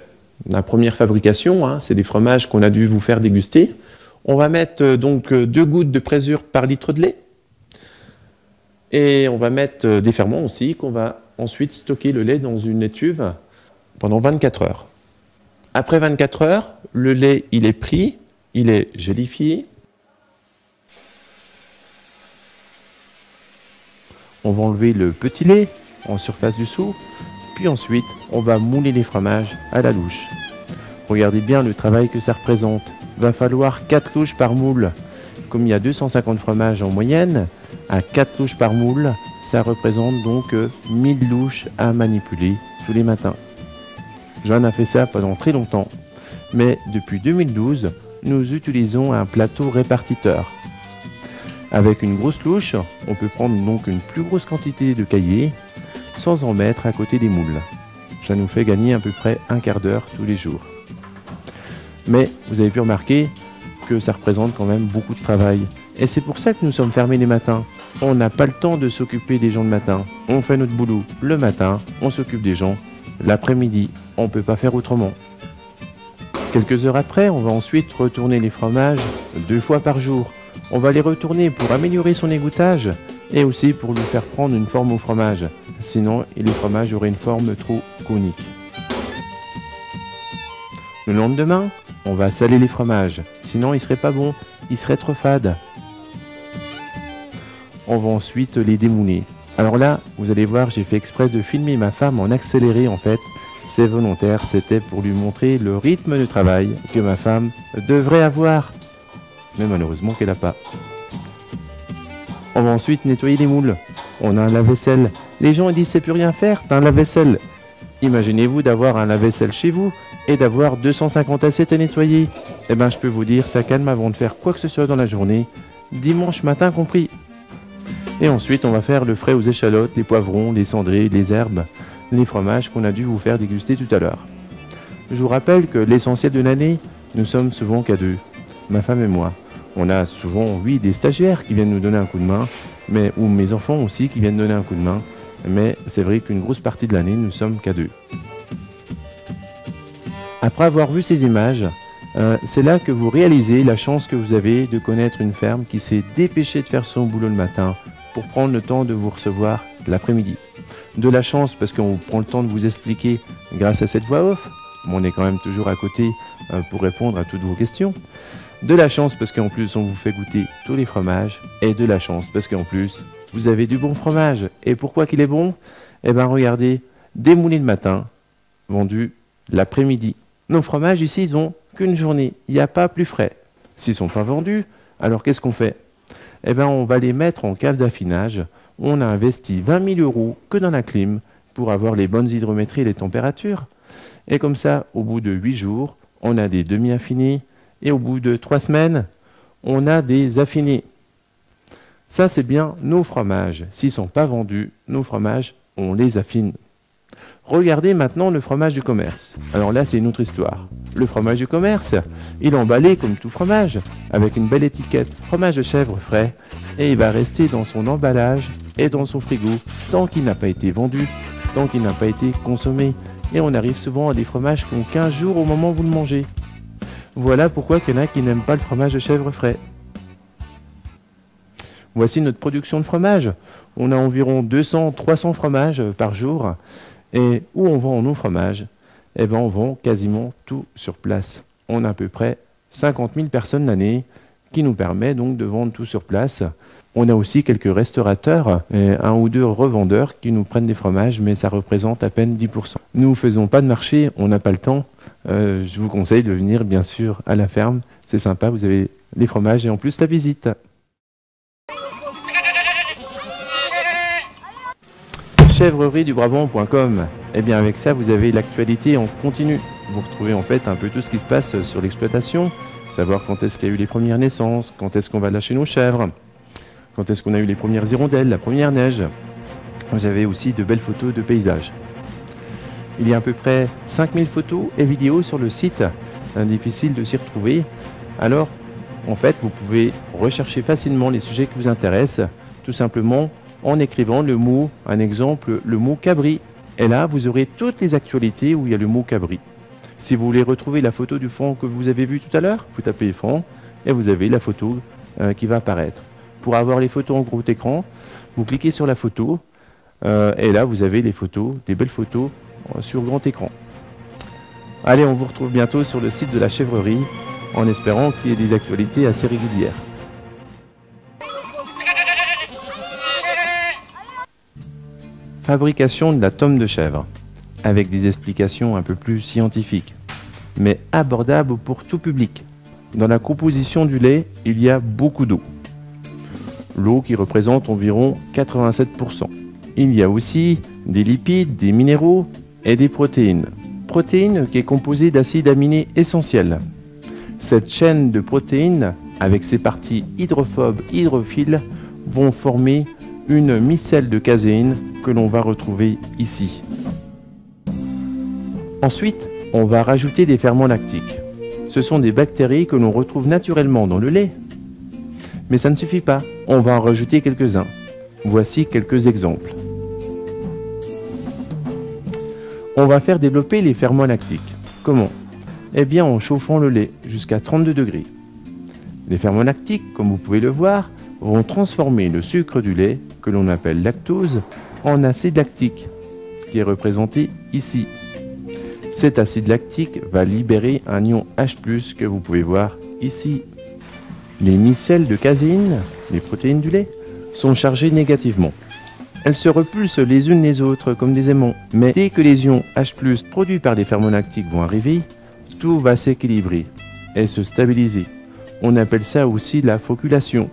Speaker 1: La première fabrication, c'est des fromages qu'on a dû vous faire déguster. On va mettre donc 2 gouttes de présure par litre de lait. Et on va mettre des ferments aussi, qu'on va ensuite stocker le lait dans une étuve pendant 24 heures. Après 24 heures, le lait il est pris, il est gélifié. On va enlever le petit lait en surface du seau, puis ensuite on va mouler les fromages à la louche. Regardez bien le travail que ça représente. Il va falloir 4 louches par moule. Comme il y a 250 fromages en moyenne, à 4 louches par moule, ça représente donc 1000 louches à manipuler tous les matins. J'en ai fait ça pendant très longtemps, mais depuis 2012, nous utilisons un plateau répartiteur. Avec une grosse louche, on peut prendre donc une plus grosse quantité de caillé sans en mettre à côté des moules. Ça nous fait gagner à peu près un quart d'heure tous les jours. Mais vous avez pu remarquer que ça représente quand même beaucoup de travail. Et c'est pour ça que nous sommes fermés les matins. On n'a pas le temps de s'occuper des gens le matin. On fait notre boulot le matin, on s'occupe des gens l'après-midi. On ne peut pas faire autrement. Quelques heures après, on va ensuite retourner les fromages 2 fois par jour. On va les retourner pour améliorer son égouttage et aussi pour lui faire prendre une forme au fromage. Sinon, les fromages auraient une forme trop conique. Le lendemain, on va saler les fromages. Sinon, ils ne seraient pas bons, ils seraient trop fades. On va ensuite les démouler. Alors là, vous allez voir, j'ai fait exprès de filmer ma femme en accéléré en fait. C'est volontaire, c'était pour lui montrer le rythme de travail que ma femme devrait avoir. Mais malheureusement qu'elle n'a pas. On va ensuite nettoyer les moules. On a un lave-vaisselle. Les gens ils disent c'est plus rien faire, t'as un lave-vaisselle. Imaginez-vous d'avoir un lave-vaisselle chez vous et d'avoir 250 assiettes à nettoyer. Eh bien je peux vous dire, ça calme avant de faire quoi que ce soit dans la journée, dimanche matin compris. Et ensuite on va faire le frais aux échalotes, les poivrons, les cendrés, les herbes, les fromages qu'on a dû vous faire déguster tout à l'heure. Je vous rappelle que l'essentiel de l'année, nous sommes souvent qu'à 2, ma femme et moi. On a souvent, oui, des stagiaires qui viennent nous donner un coup de main, ou mes enfants aussi qui viennent donner un coup de main, mais c'est vrai qu'une grosse partie de l'année, nous sommes qu'à 2. Après avoir vu ces images, c'est là que vous réalisez la chance que vous avez de connaître une ferme qui s'est dépêchée de faire son boulot le matin pour prendre le temps de vous recevoir l'après-midi. De la chance parce qu'on prend le temps de vous expliquer grâce à cette voix off. On est quand même toujours à côté pour répondre à toutes vos questions. De la chance parce qu'en plus on vous fait goûter tous les fromages. Et de la chance parce qu'en plus vous avez du bon fromage. Et pourquoi qu'il est bon? Eh bien regardez, démoulé le matin, vendu l'après-midi. Nos fromages ici, ils n'ont qu'une journée. Il n'y a pas plus frais. S'ils ne sont pas vendus, alors qu'est-ce qu'on fait? Eh bien on va les mettre en cave d'affinage. On a investi 20 000 € que dans la clim pour avoir les bonnes hydrométries et les températures. Et comme ça, au bout de 8 jours, on a des demi-affinés. Et au bout de 3 semaines, on a des affinés. Ça, c'est bien nos fromages. S'ils ne sont pas vendus, nos fromages, on les affine. Regardez maintenant le fromage du commerce. Alors là, c'est une autre histoire. Le fromage du commerce, il est emballé comme tout fromage, avec une belle étiquette fromage de chèvre frais, et il va rester dans son emballage et dans son frigo tant qu'il n'a pas été vendu, tant qu'il n'a pas été consommé. Et on arrive souvent à des fromages qui ont 15 jours au moment où vous le mangez. Voilà pourquoi il y en a qui n'aiment pas le fromage de chèvre frais. Voici notre production de fromage. On a environ 200-300 fromages par jour. Et où on vend nos fromages? Eh bien, on vend quasiment tout sur place. On a à peu près 50 000 personnes l'année qui nous permet donc de vendre tout sur place. On a aussi quelques restaurateurs et 1 ou 2 revendeurs qui nous prennent des fromages, mais ça représente à peine 10%. Nous ne faisons pas de marché, on n'a pas le temps. Je vous conseille de venir bien sûr à la ferme. C'est sympa, vous avez des fromages et en plus la visite. Chèvrerie-du-Brabant.com. Et bien avec ça, vous avez l'actualité en continu. Vous retrouvez en fait un peu tout ce qui se passe sur l'exploitation. Savoir quand est-ce qu'il y a eu les premières naissances, quand est-ce qu'on va lâcher nos chèvres, quand est-ce qu'on a eu les premières hirondelles, la première neige. Vous avez aussi de belles photos de paysages. Il y a à peu près 5000 photos et vidéos sur le site. Difficile de s'y retrouver. Alors, en fait, vous pouvez rechercher facilement les sujets qui vous intéressent, tout simplement en écrivant le mot, un exemple, le mot cabri. Et là, vous aurez toutes les actualités où il y a le mot cabri. Si vous voulez retrouver la photo du franc que vous avez vu tout à l'heure, vous tapez franc et vous avez la photo qui va apparaître. Pour avoir les photos en gros écran, vous cliquez sur la photo et là, vous avez les photos, des belles photos sur grand écran. Allez, on vous retrouve bientôt sur le site de la chèvrerie en espérant qu'il y ait des actualités assez régulières. Fabrication de la tome de chèvre, avec des explications un peu plus scientifiques, mais abordables pour tout public. Dans la composition du lait, il y a beaucoup d'eau. L'eau qui représente environ 87%. Il y a aussi des lipides, des minéraux et des protéines. Protéines qui est composée d'acides aminés essentiels. Cette chaîne de protéines, avec ses parties hydrophobes, hydrophiles, vont former une micelle de caséine que l'on va retrouver ici. Ensuite, on va rajouter des ferments lactiques. Ce sont des bactéries que l'on retrouve naturellement dans le lait. Mais ça ne suffit pas, on va en rajouter quelques-uns. Voici quelques exemples. On va faire développer les ferments lactiques. Comment? Eh bien en chauffant le lait jusqu'à 32 degrés. Les ferments lactiques, comme vous pouvez le voir, vont transformer le sucre du lait, que l'on appelle lactose, en acide lactique, qui est représenté ici. Cet acide lactique va libérer un ion H+, que vous pouvez voir ici. Les micelles de caséine, les protéines du lait, sont chargées négativement. Elles se repulsent les unes les autres comme des aimants, mais dès que les ions H+, produits par les ferments lactiques vont arriver, tout va s'équilibrer et se stabiliser. On appelle ça aussi la floculation.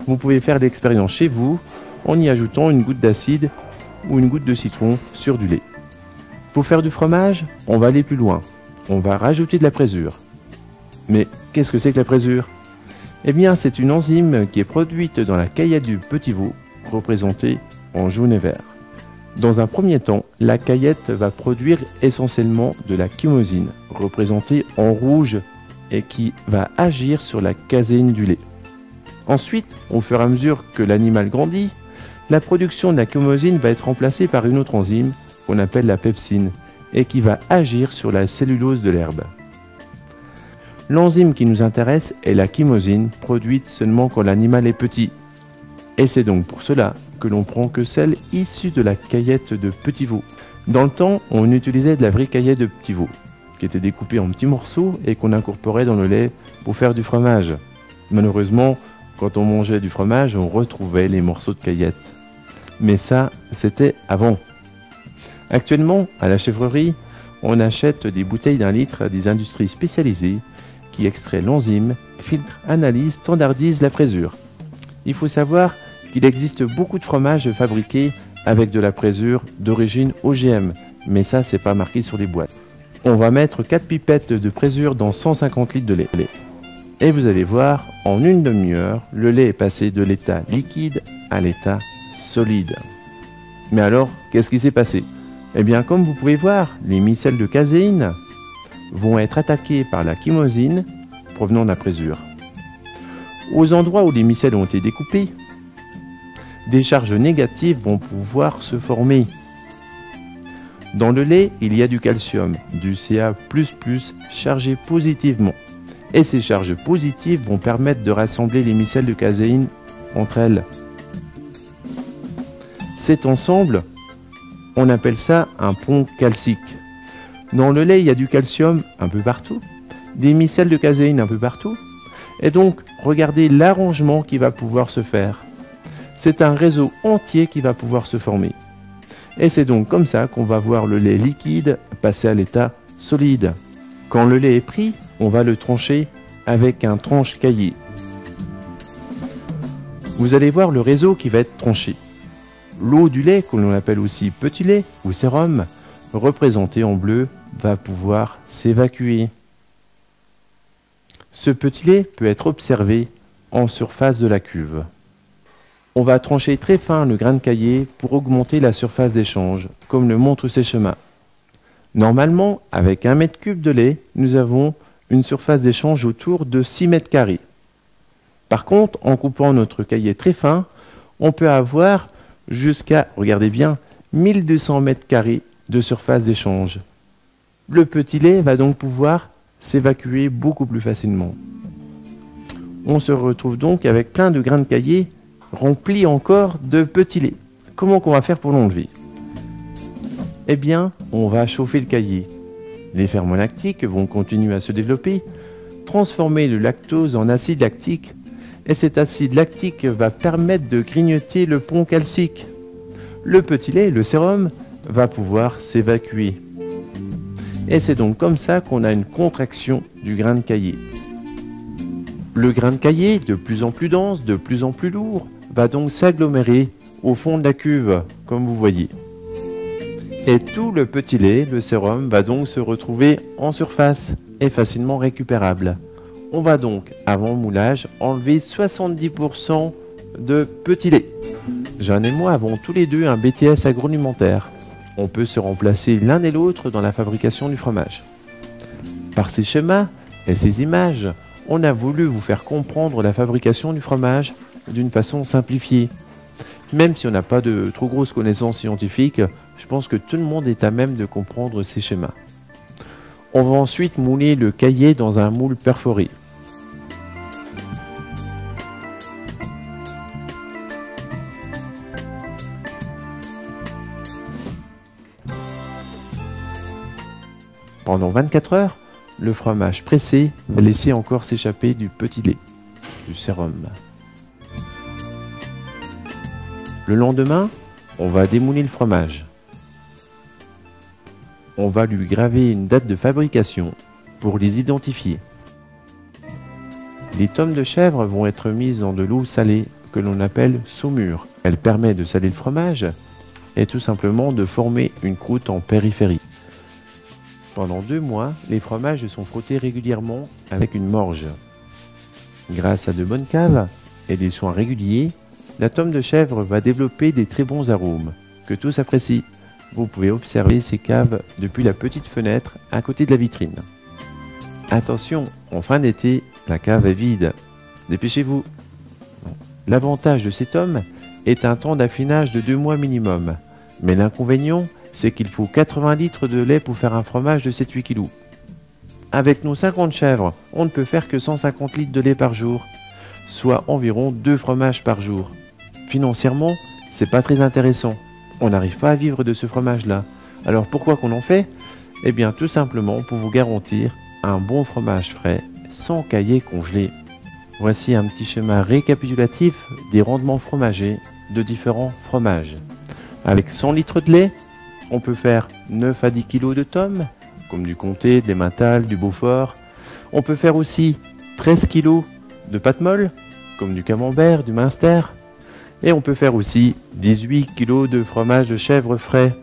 Speaker 1: Vous pouvez faire l'expérience chez vous en y ajoutant une goutte d'acide ou une goutte de citron sur du lait. Pour faire du fromage, on va aller plus loin. On va rajouter de la présure. Mais qu'est-ce que c'est que la présure? Eh bien, c'est une enzyme qui est produite dans la caillette du petit veau, représentée en jaune et vert. Dans un premier temps, la caillette va produire essentiellement de la chymosine, représentée en rouge et qui va agir sur la caséine du lait. Ensuite, au fur et à mesure que l'animal grandit, la production de la chymosine va être remplacée par une autre enzyme qu'on appelle la pepsine et qui va agir sur la cellulose de l'herbe. L'enzyme qui nous intéresse est la chymosine, produite seulement quand l'animal est petit. Et c'est donc pour cela que l'on prend que celle issue de la caillette de petit veau. Dans le temps, on utilisait de la vraie caillette de petit veau, qui était découpée en petits morceaux et qu'on incorporait dans le lait pour faire du fromage. Malheureusement, quand on mangeait du fromage, on retrouvait les morceaux de caillette. Mais ça, c'était avant. Actuellement, à la chèvrerie, on achète des bouteilles d'1 litre à des industries spécialisées qui extraient l'enzyme, filtrent, analysent, standardisent la présure. Il faut savoir qu'il existe beaucoup de fromages fabriqués avec de la présure d'origine OGM, mais ça, c'est pas marqué sur les boîtes. On va mettre 4 pipettes de présure dans 150 litres de lait. Et vous allez voir, en une demi-heure, le lait est passé de l'état liquide à l'état solide. Mais alors, qu'est-ce qui s'est passé? Eh bien, comme vous pouvez voir, les micelles de caséine vont être attaquées par la chymosine provenant de la présure. Aux endroits où les micelles ont été découpées, des charges négatives vont pouvoir se former. Dans le lait, il y a du calcium, du Ca++ chargé positivement. Et ces charges positives vont permettre de rassembler les micelles de caséine entre elles. Cet ensemble, on appelle ça un pont calcique. Dans le lait, il y a du calcium un peu partout, des micelles de caséine un peu partout. Et donc, regardez l'arrangement qui va pouvoir se faire. C'est un réseau entier qui va pouvoir se former. Et c'est donc comme ça qu'on va voir le lait liquide passer à l'état solide. Quand le lait est pris, on va le trancher avec un tranche-caillé. Vous allez voir le réseau qui va être tranché. L'eau du lait, que l'on appelle aussi petit lait ou sérum, représenté en bleu, va pouvoir s'évacuer. Ce petit lait peut être observé en surface de la cuve. On va trancher très fin le grain de caillé pour augmenter la surface d'échange, comme le montrent ces schémas. Normalement, avec 1 mètre cube de lait, nous avons une surface d'échange autour de 6 mètres carrés. Par contre, en coupant notre caillé très fin, on peut avoir jusqu'à, regardez bien, 1200 mètres carrés de surface d'échange. Le petit lait va donc pouvoir s'évacuer beaucoup plus facilement. On se retrouve donc avec plein de grains de caillé remplis encore de petit lait. Comment qu'on va faire pour l'enlever? Eh bien, on va chauffer le caillé. Les ferments lactiques vont continuer à se développer, transformer le lactose en acide lactique, et cet acide lactique va permettre de grignoter le pont calcique. Le petit lait, le sérum, va pouvoir s'évacuer. Et c'est donc comme ça qu'on a une contraction du grain de caillé. Le grain de caillé, de plus en plus dense, de plus en plus lourd, va donc s'agglomérer au fond de la cuve, comme vous voyez. Et tout le petit lait, le sérum, va donc se retrouver en surface et facilement récupérable. On va donc, avant moulage, enlever 70% de petit lait. Jeanne et moi avons tous les deux un BTS agroalimentaire. On peut se remplacer l'un et l'autre dans la fabrication du fromage. Par ces schémas et ces images, on a voulu vous faire comprendre la fabrication du fromage d'une façon simplifiée. Même si on n'a pas de trop grosses connaissances scientifiques, je pense que tout le monde est à même de comprendre ces schémas. On va ensuite mouler le caillé dans un moule perforé. Pendant 24 heures, le fromage pressé va laisser encore s'échapper du petit lait, du sérum. Le lendemain, on va démouler le fromage. On va lui graver une date de fabrication pour les identifier. Les tomes de chèvre vont être mises dans de l'eau salée que l'on appelle saumure. Elle permet de saler le fromage et tout simplement de former une croûte en périphérie. Pendant 2 mois, les fromages sont frottés régulièrement avec une morge. Grâce à de bonnes caves et des soins réguliers, la tome de chèvre va développer des très bons arômes que tous apprécient. Vous pouvez observer ces caves depuis la petite fenêtre à côté de la vitrine. Attention, en fin d'été, la cave est vide. Dépêchez-vous. L'avantage de ces tomes est un temps d'affinage de 2 mois minimum. Mais l'inconvénient, c'est qu'il faut 80 litres de lait pour faire un fromage de 7-8 kg. Avec nos 50 chèvres, on ne peut faire que 150 litres de lait par jour, soit environ 2 fromages par jour. financièrement, c'est pas très intéressant. On n'arrive pas à vivre de ce fromage-là. Alors pourquoi qu'on en fait? Eh bien tout simplement pour vous garantir un bon fromage frais sans cailler congelé. Voici un petit schéma récapitulatif des rendements fromagers de différents fromages. Avec 100 litres de lait, on peut faire 9 à 10 kg de tomes, comme du Comté, des Matal, du Beaufort. On peut faire aussi 13 kg de pâte molle, comme du Camembert, du Münster. Et on peut faire aussi 18 kg de fromage de chèvre frais.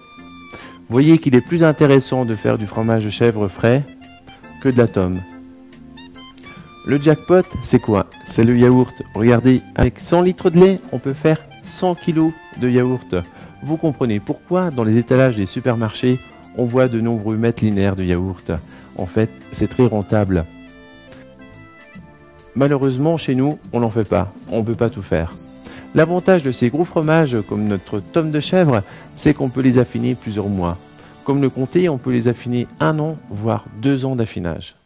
Speaker 1: Vous voyez qu'il est plus intéressant de faire du fromage de chèvre frais que de la tome. Le jackpot, c'est quoi? C'est le yaourt. Regardez, avec 100 litres de lait, on peut faire 100 kg de yaourt. Vous comprenez pourquoi dans les étalages des supermarchés, on voit de nombreux mètres linéaires de yaourt. En fait, c'est très rentable. Malheureusement, chez nous, on n'en fait pas. On ne peut pas tout faire. L'avantage de ces gros fromages, comme notre tome de chèvre, c'est qu'on peut les affiner plusieurs mois. Comme le Comté, on peut les affiner 1 an, voire 2 ans d'affinage.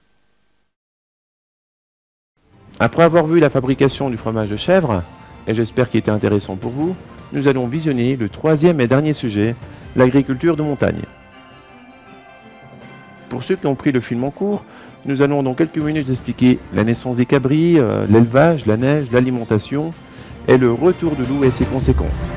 Speaker 1: Après avoir vu la fabrication du fromage de chèvre, et j'espère qu'il était intéressant pour vous, nous allons visionner le 3e et dernier sujet, l'agriculture de montagne. Pour ceux qui ont pris le film en cours, nous allons dans quelques minutes expliquer la naissance des cabris, l'élevage, la neige, l'alimentation et le retour de loup et ses conséquences.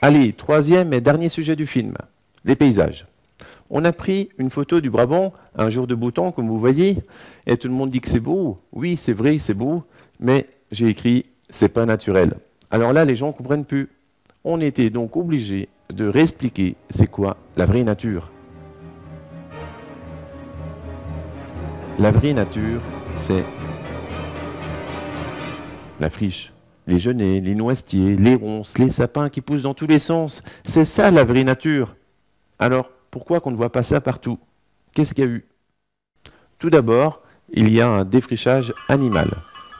Speaker 1: Allez, 3e et dernier sujet du film, les paysages. On a pris une photo du Brabant, un jour de beau temps, comme vous voyez, et tout le monde dit que c'est beau. Oui, c'est vrai, c'est beau, mais j'ai écrit « c'est pas naturel ». Alors là, les gens ne comprennent plus. On était donc obligé de réexpliquer c'est quoi la vraie nature. La vraie nature, c'est la friche. Les genêts, les noisetiers, les ronces, les sapins qui poussent dans tous les sens. C'est ça la vraie nature. Alors, pourquoi qu'on ne voit pas ça partout? Qu'est-ce qu'il y a eu? Tout d'abord, il y a un défrichage animal.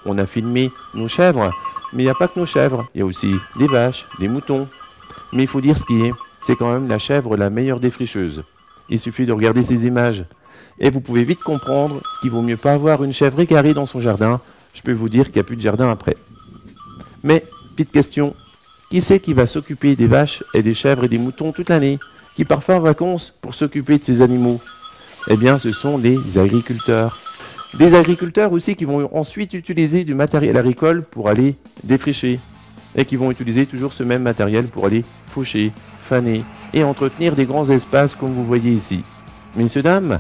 Speaker 1: On a filmé nos chèvres, mais il n'y a pas que nos chèvres. Il y a aussi des vaches, des moutons. Mais il faut dire ce qui est. C'est quand même la chèvre la meilleure défricheuse. Il suffit de regarder ces images. Et vous pouvez vite comprendre qu'il vaut mieux pas avoir une chèvre égarée dans son jardin. Je peux vous dire qu'il n'y a plus de jardin après. Mais, petite question, qui c'est qui va s'occuper des vaches et des chèvres et des moutons toute l'année, qui part en vacances pour s'occuper de ces animaux? Eh bien, ce sont les agriculteurs. Des agriculteurs aussi qui vont ensuite utiliser du matériel agricole pour aller défricher, et qui vont utiliser toujours ce même matériel pour aller faucher, faner et entretenir des grands espaces comme vous voyez ici. Messieurs, dames,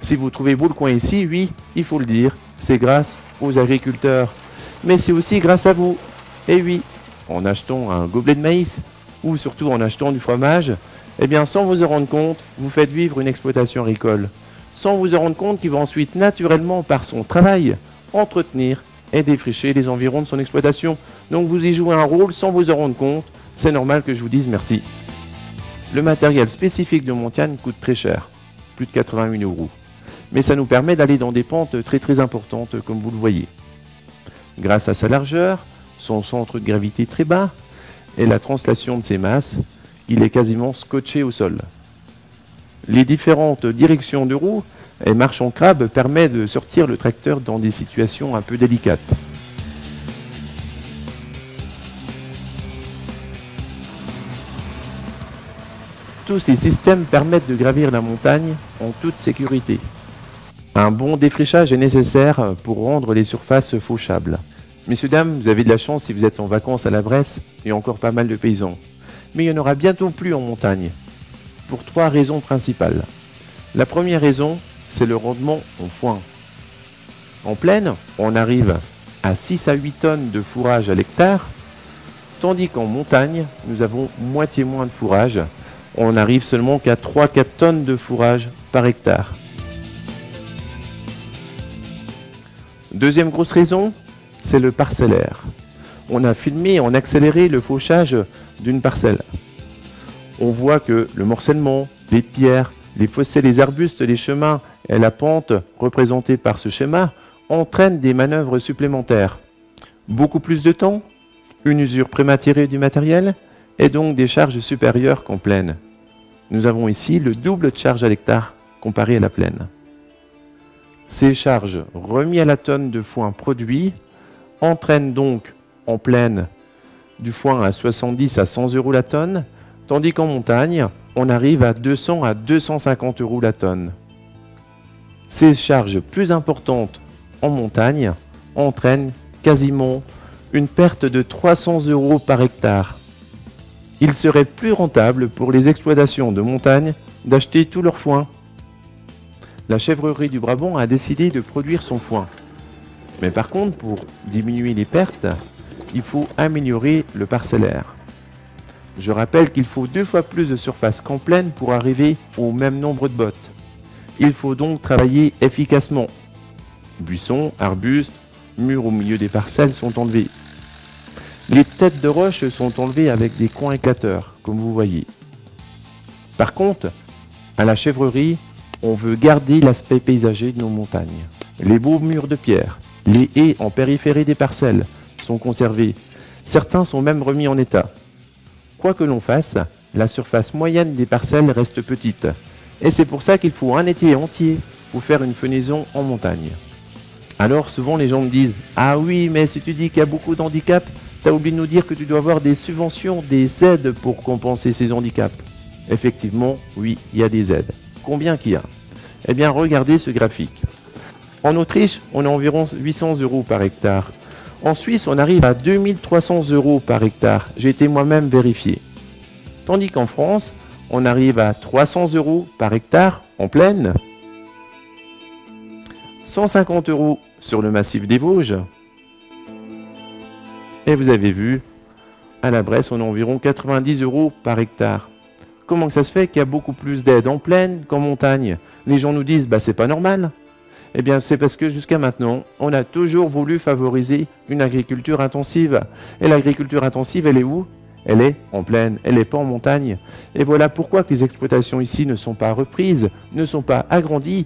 Speaker 1: si vous trouvez beau le coin ici, oui, il faut le dire, c'est grâce aux agriculteurs. Mais c'est aussi grâce à vous. Et oui, en achetant un gobelet de maïs, ou surtout en achetant du fromage, eh bien sans vous en rendre compte, vous faites vivre une exploitation agricole. sans vous en rendre compte qu'il va ensuite naturellement, par son travail, entretenir et défricher les environs de son exploitation. Donc vous y jouez un rôle sans vous en rendre compte, c'est normal que je vous dise merci. Le matériel spécifique de montagne coûte très cher, plus de 88 €. Mais ça nous permet d'aller dans des pentes très importantes comme vous le voyez. Grâce à sa largeur, son centre de gravité très bas et la translation de ses masses, il est quasiment scotché au sol. Les différentes directions de roue et marche en crabe permettent de sortir le tracteur dans des situations un peu délicates. Tous ces systèmes permettent de gravir la montagne en toute sécurité. Un bon défrichage est nécessaire pour rendre les surfaces fauchables. Messieurs, dames, vous avez de la chance si vous êtes en vacances à la Bresse, il y a encore pas mal de paysans. Mais il n'y en aura bientôt plus en montagne, pour 3 raisons principales. La première raison, c'est le rendement en foin. En plaine, on arrive à 6 à 8 tonnes de fourrage à l'hectare, tandis qu'en montagne, nous avons moitié moins de fourrage. On arrive seulement qu'à 3-4 tonnes de fourrage par hectare. Deuxième grosse raison, c'est le parcellaire. On a filmé en accéléré le fauchage d'une parcelle. On voit que le morcellement, les pierres, les fossés, les arbustes, les chemins et la pente représentée par ce schéma entraînent des manœuvres supplémentaires. Beaucoup plus de temps, une usure prématurée du matériel et donc des charges supérieures qu'en plaine. Nous avons ici le double de charge à l'hectare comparé à la plaine. Ces charges remises à la tonne de foin produit entraînent donc en plaine du foin à 70 à 100 € la tonne, tandis qu'en montagne, on arrive à 200 à 250 € la tonne. Ces charges plus importantes en montagne entraînent quasiment une perte de 300 € par hectare. Il serait plus rentable pour les exploitations de montagne d'acheter tout leur foin. La chèvrerie du Brabant a décidé de produire son foin. Mais par contre, pour diminuer les pertes, il faut améliorer le parcellaire. Je rappelle qu'il faut 2 fois plus de surface qu'en plaine pour arriver au même nombre de bottes. Il faut donc travailler efficacement. Buissons, arbustes, murs au milieu des parcelles sont enlevés. Les têtes de roche sont enlevées avec des coins éclateurs, comme vous voyez. Par contre, à la chèvrerie, on veut garder l'aspect paysager de nos montagnes. Les beaux murs de pierre, les haies en périphérie des parcelles sont conservés. Certains sont même remis en état. Quoi que l'on fasse, la surface moyenne des parcelles reste petite. Et c'est pour ça qu'il faut un été entier pour faire une fenaison en montagne. Alors souvent les gens me disent « Ah oui, mais si tu dis qu'il y a beaucoup d'handicaps, tu as oublié de nous dire que tu dois avoir des subventions, des aides pour compenser ces handicaps. » Effectivement, oui, il y a des aides. Combien qu'il y a? Eh bien, regardez ce graphique. En Autriche, on a environ 800 € par hectare. En Suisse, on arrive à 2300 € par hectare. J'ai été moi-même vérifié. Tandis qu'en France, on arrive à 300 € par hectare en plaine, 150 € sur le massif des Vosges. Et vous avez vu, à la Bresse, on a environ 90 € par hectare. Comment que ça se fait qu'il y a beaucoup plus d'aides en plaine qu'en montagne? Les gens nous disent, bah c'est pas normal. Eh bien, c'est parce que jusqu'à maintenant, on a toujours voulu favoriser une agriculture intensive. Et l'agriculture intensive, elle est où? Elle est en plaine, elle n'est pas en montagne. Et voilà pourquoi que les exploitations ici ne sont pas reprises, ne sont pas agrandies,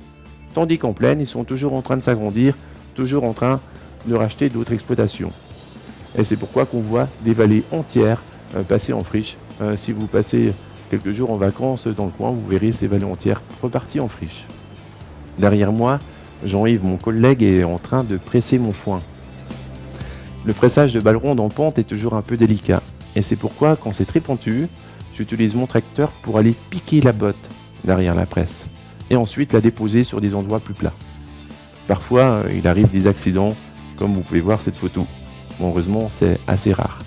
Speaker 1: tandis qu'en plaine, ils sont toujours en train de s'agrandir, toujours en train de racheter d'autres exploitations. Et c'est pourquoi qu'on voit des vallées entières passer en friche. Si vous passez quelques jours en vacances dans le coin, vous verrez ces vallées entières reparties en friche. Derrière moi, Jean-Yves, mon collègue, est en train de presser mon foin. Le pressage de balles rondes en pente est toujours un peu délicat. Et c'est pourquoi, quand c'est très pentu, j'utilise mon tracteur pour aller piquer la botte derrière la presse. Et ensuite la déposer sur des endroits plus plats. Parfois, il arrive des accidents, comme vous pouvez voir cette photo. Bon, heureusement, c'est assez rare.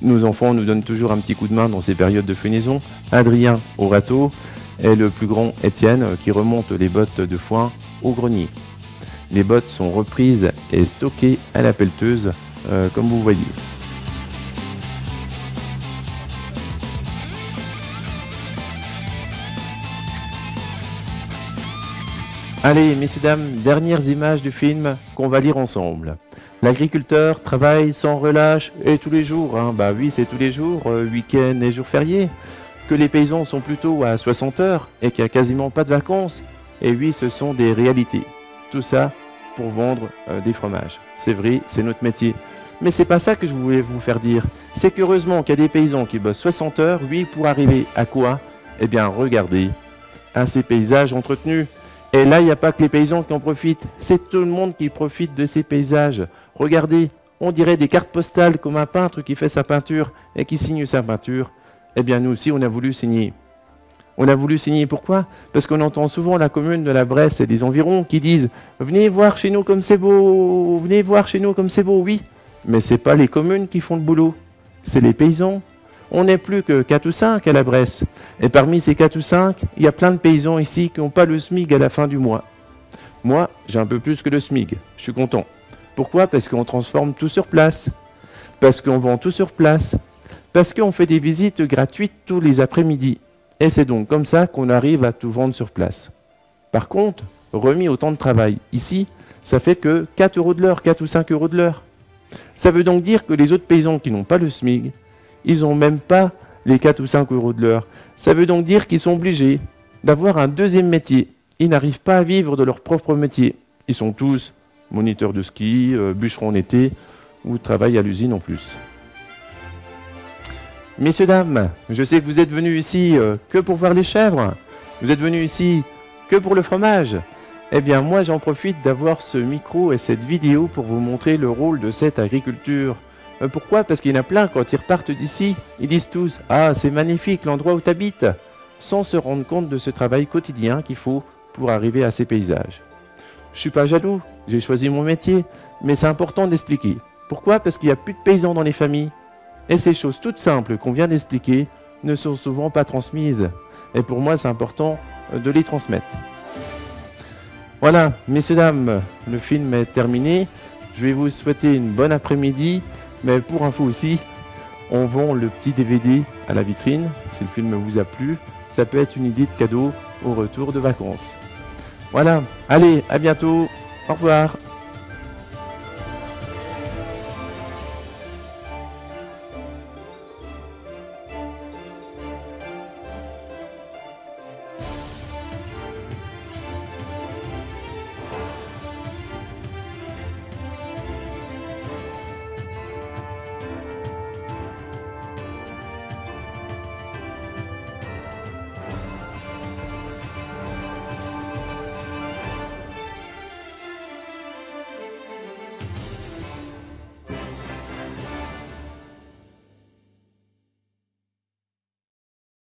Speaker 1: Nos enfants nous donnent toujours un petit coup de main dans ces périodes de fenaison. Adrien au râteau et le plus grand Étienne qui remonte les bottes de foin au grenier. Les bottes sont reprises et stockées à la pelleteuse, comme vous voyez. Allez, messieurs, dames, dernières images du film qu'on va lire ensemble. L'agriculteur travaille sans relâche et tous les jours, hein. Bah oui, c'est tous les jours, week-end et jours fériés. Que les paysans sont plutôt à 60 heures et qu'il n'y a quasiment pas de vacances. Et oui, ce sont des réalités. Tout ça pour vendre des fromages. C'est vrai, c'est notre métier. Mais c'est pas ça que je voulais vous faire dire. C'est qu'heureusement qu'il y a des paysans qui bossent 60 heures, oui, pour arriver à quoi? Eh bien, regardez, à ces paysages entretenus. Et là, il n'y a pas que les paysans qui en profitent, c'est tout le monde qui profite de ces paysages. Regardez, on dirait des cartes postales comme un peintre qui fait sa peinture et qui signe sa peinture. Eh bien, nous aussi, on a voulu signer. On a voulu signer, pourquoi? Parce qu'on entend souvent la commune de la Bresse et des environs qui disent « Venez voir chez nous comme c'est beau, venez voir chez nous comme c'est beau », oui. Mais ce n'est pas les communes qui font le boulot, c'est les paysans. On n'est plus que 4 ou 5 à la Bresse. Et parmi ces 4 ou 5, il y a plein de paysans ici qui n'ont pas le SMIC à la fin du mois. Moi, j'ai un peu plus que le SMIC. Je suis content. Pourquoi? Parce qu'on transforme tout sur place. Parce qu'on vend tout sur place. Parce qu'on fait des visites gratuites tous les après-midi. Et c'est donc comme ça qu'on arrive à tout vendre sur place. Par contre, remis au temps de travail, ici, ça fait que 4 € de l'heure, 4 ou 5 € de l'heure. Ça veut donc dire que les autres paysans qui n'ont pas le SMIC, ils n'ont même pas les 4 ou 5 € de l'heure. Ça veut donc dire qu'ils sont obligés d'avoir un deuxième métier. Ils n'arrivent pas à vivre de leur propre métier. Ils sont tous moniteurs de ski, bûcherons en été, ou travaillent à l'usine en plus. Messieurs, dames, je sais que vous êtes venus ici que pour voir les chèvres. Vous êtes venus ici que pour le fromage. Eh bien, moi, j'en profite d'avoir ce micro et cette vidéo pour vous montrer le rôle de cette agriculture. Pourquoi? Parce qu'il y en a plein, quand ils repartent d'ici, ils disent tous « Ah, c'est magnifique l'endroit où tu habites !» sans se rendre compte de ce travail quotidien qu'il faut pour arriver à ces paysages. Je ne suis pas jaloux, j'ai choisi mon métier, mais c'est important d'expliquer. Pourquoi? Parce qu'il n'y a plus de paysans dans les familles. Et ces choses toutes simples qu'on vient d'expliquer ne sont souvent pas transmises. Et pour moi, c'est important de les transmettre. Voilà, messieurs, dames, le film est terminé. Je vais vous souhaiter une bonne après-midi. Mais pour info aussi, on vend le petit DVD à la vitrine. Si le film vous a plu, ça peut être une idée de cadeau au retour de vacances. Voilà, allez, à bientôt. Au revoir.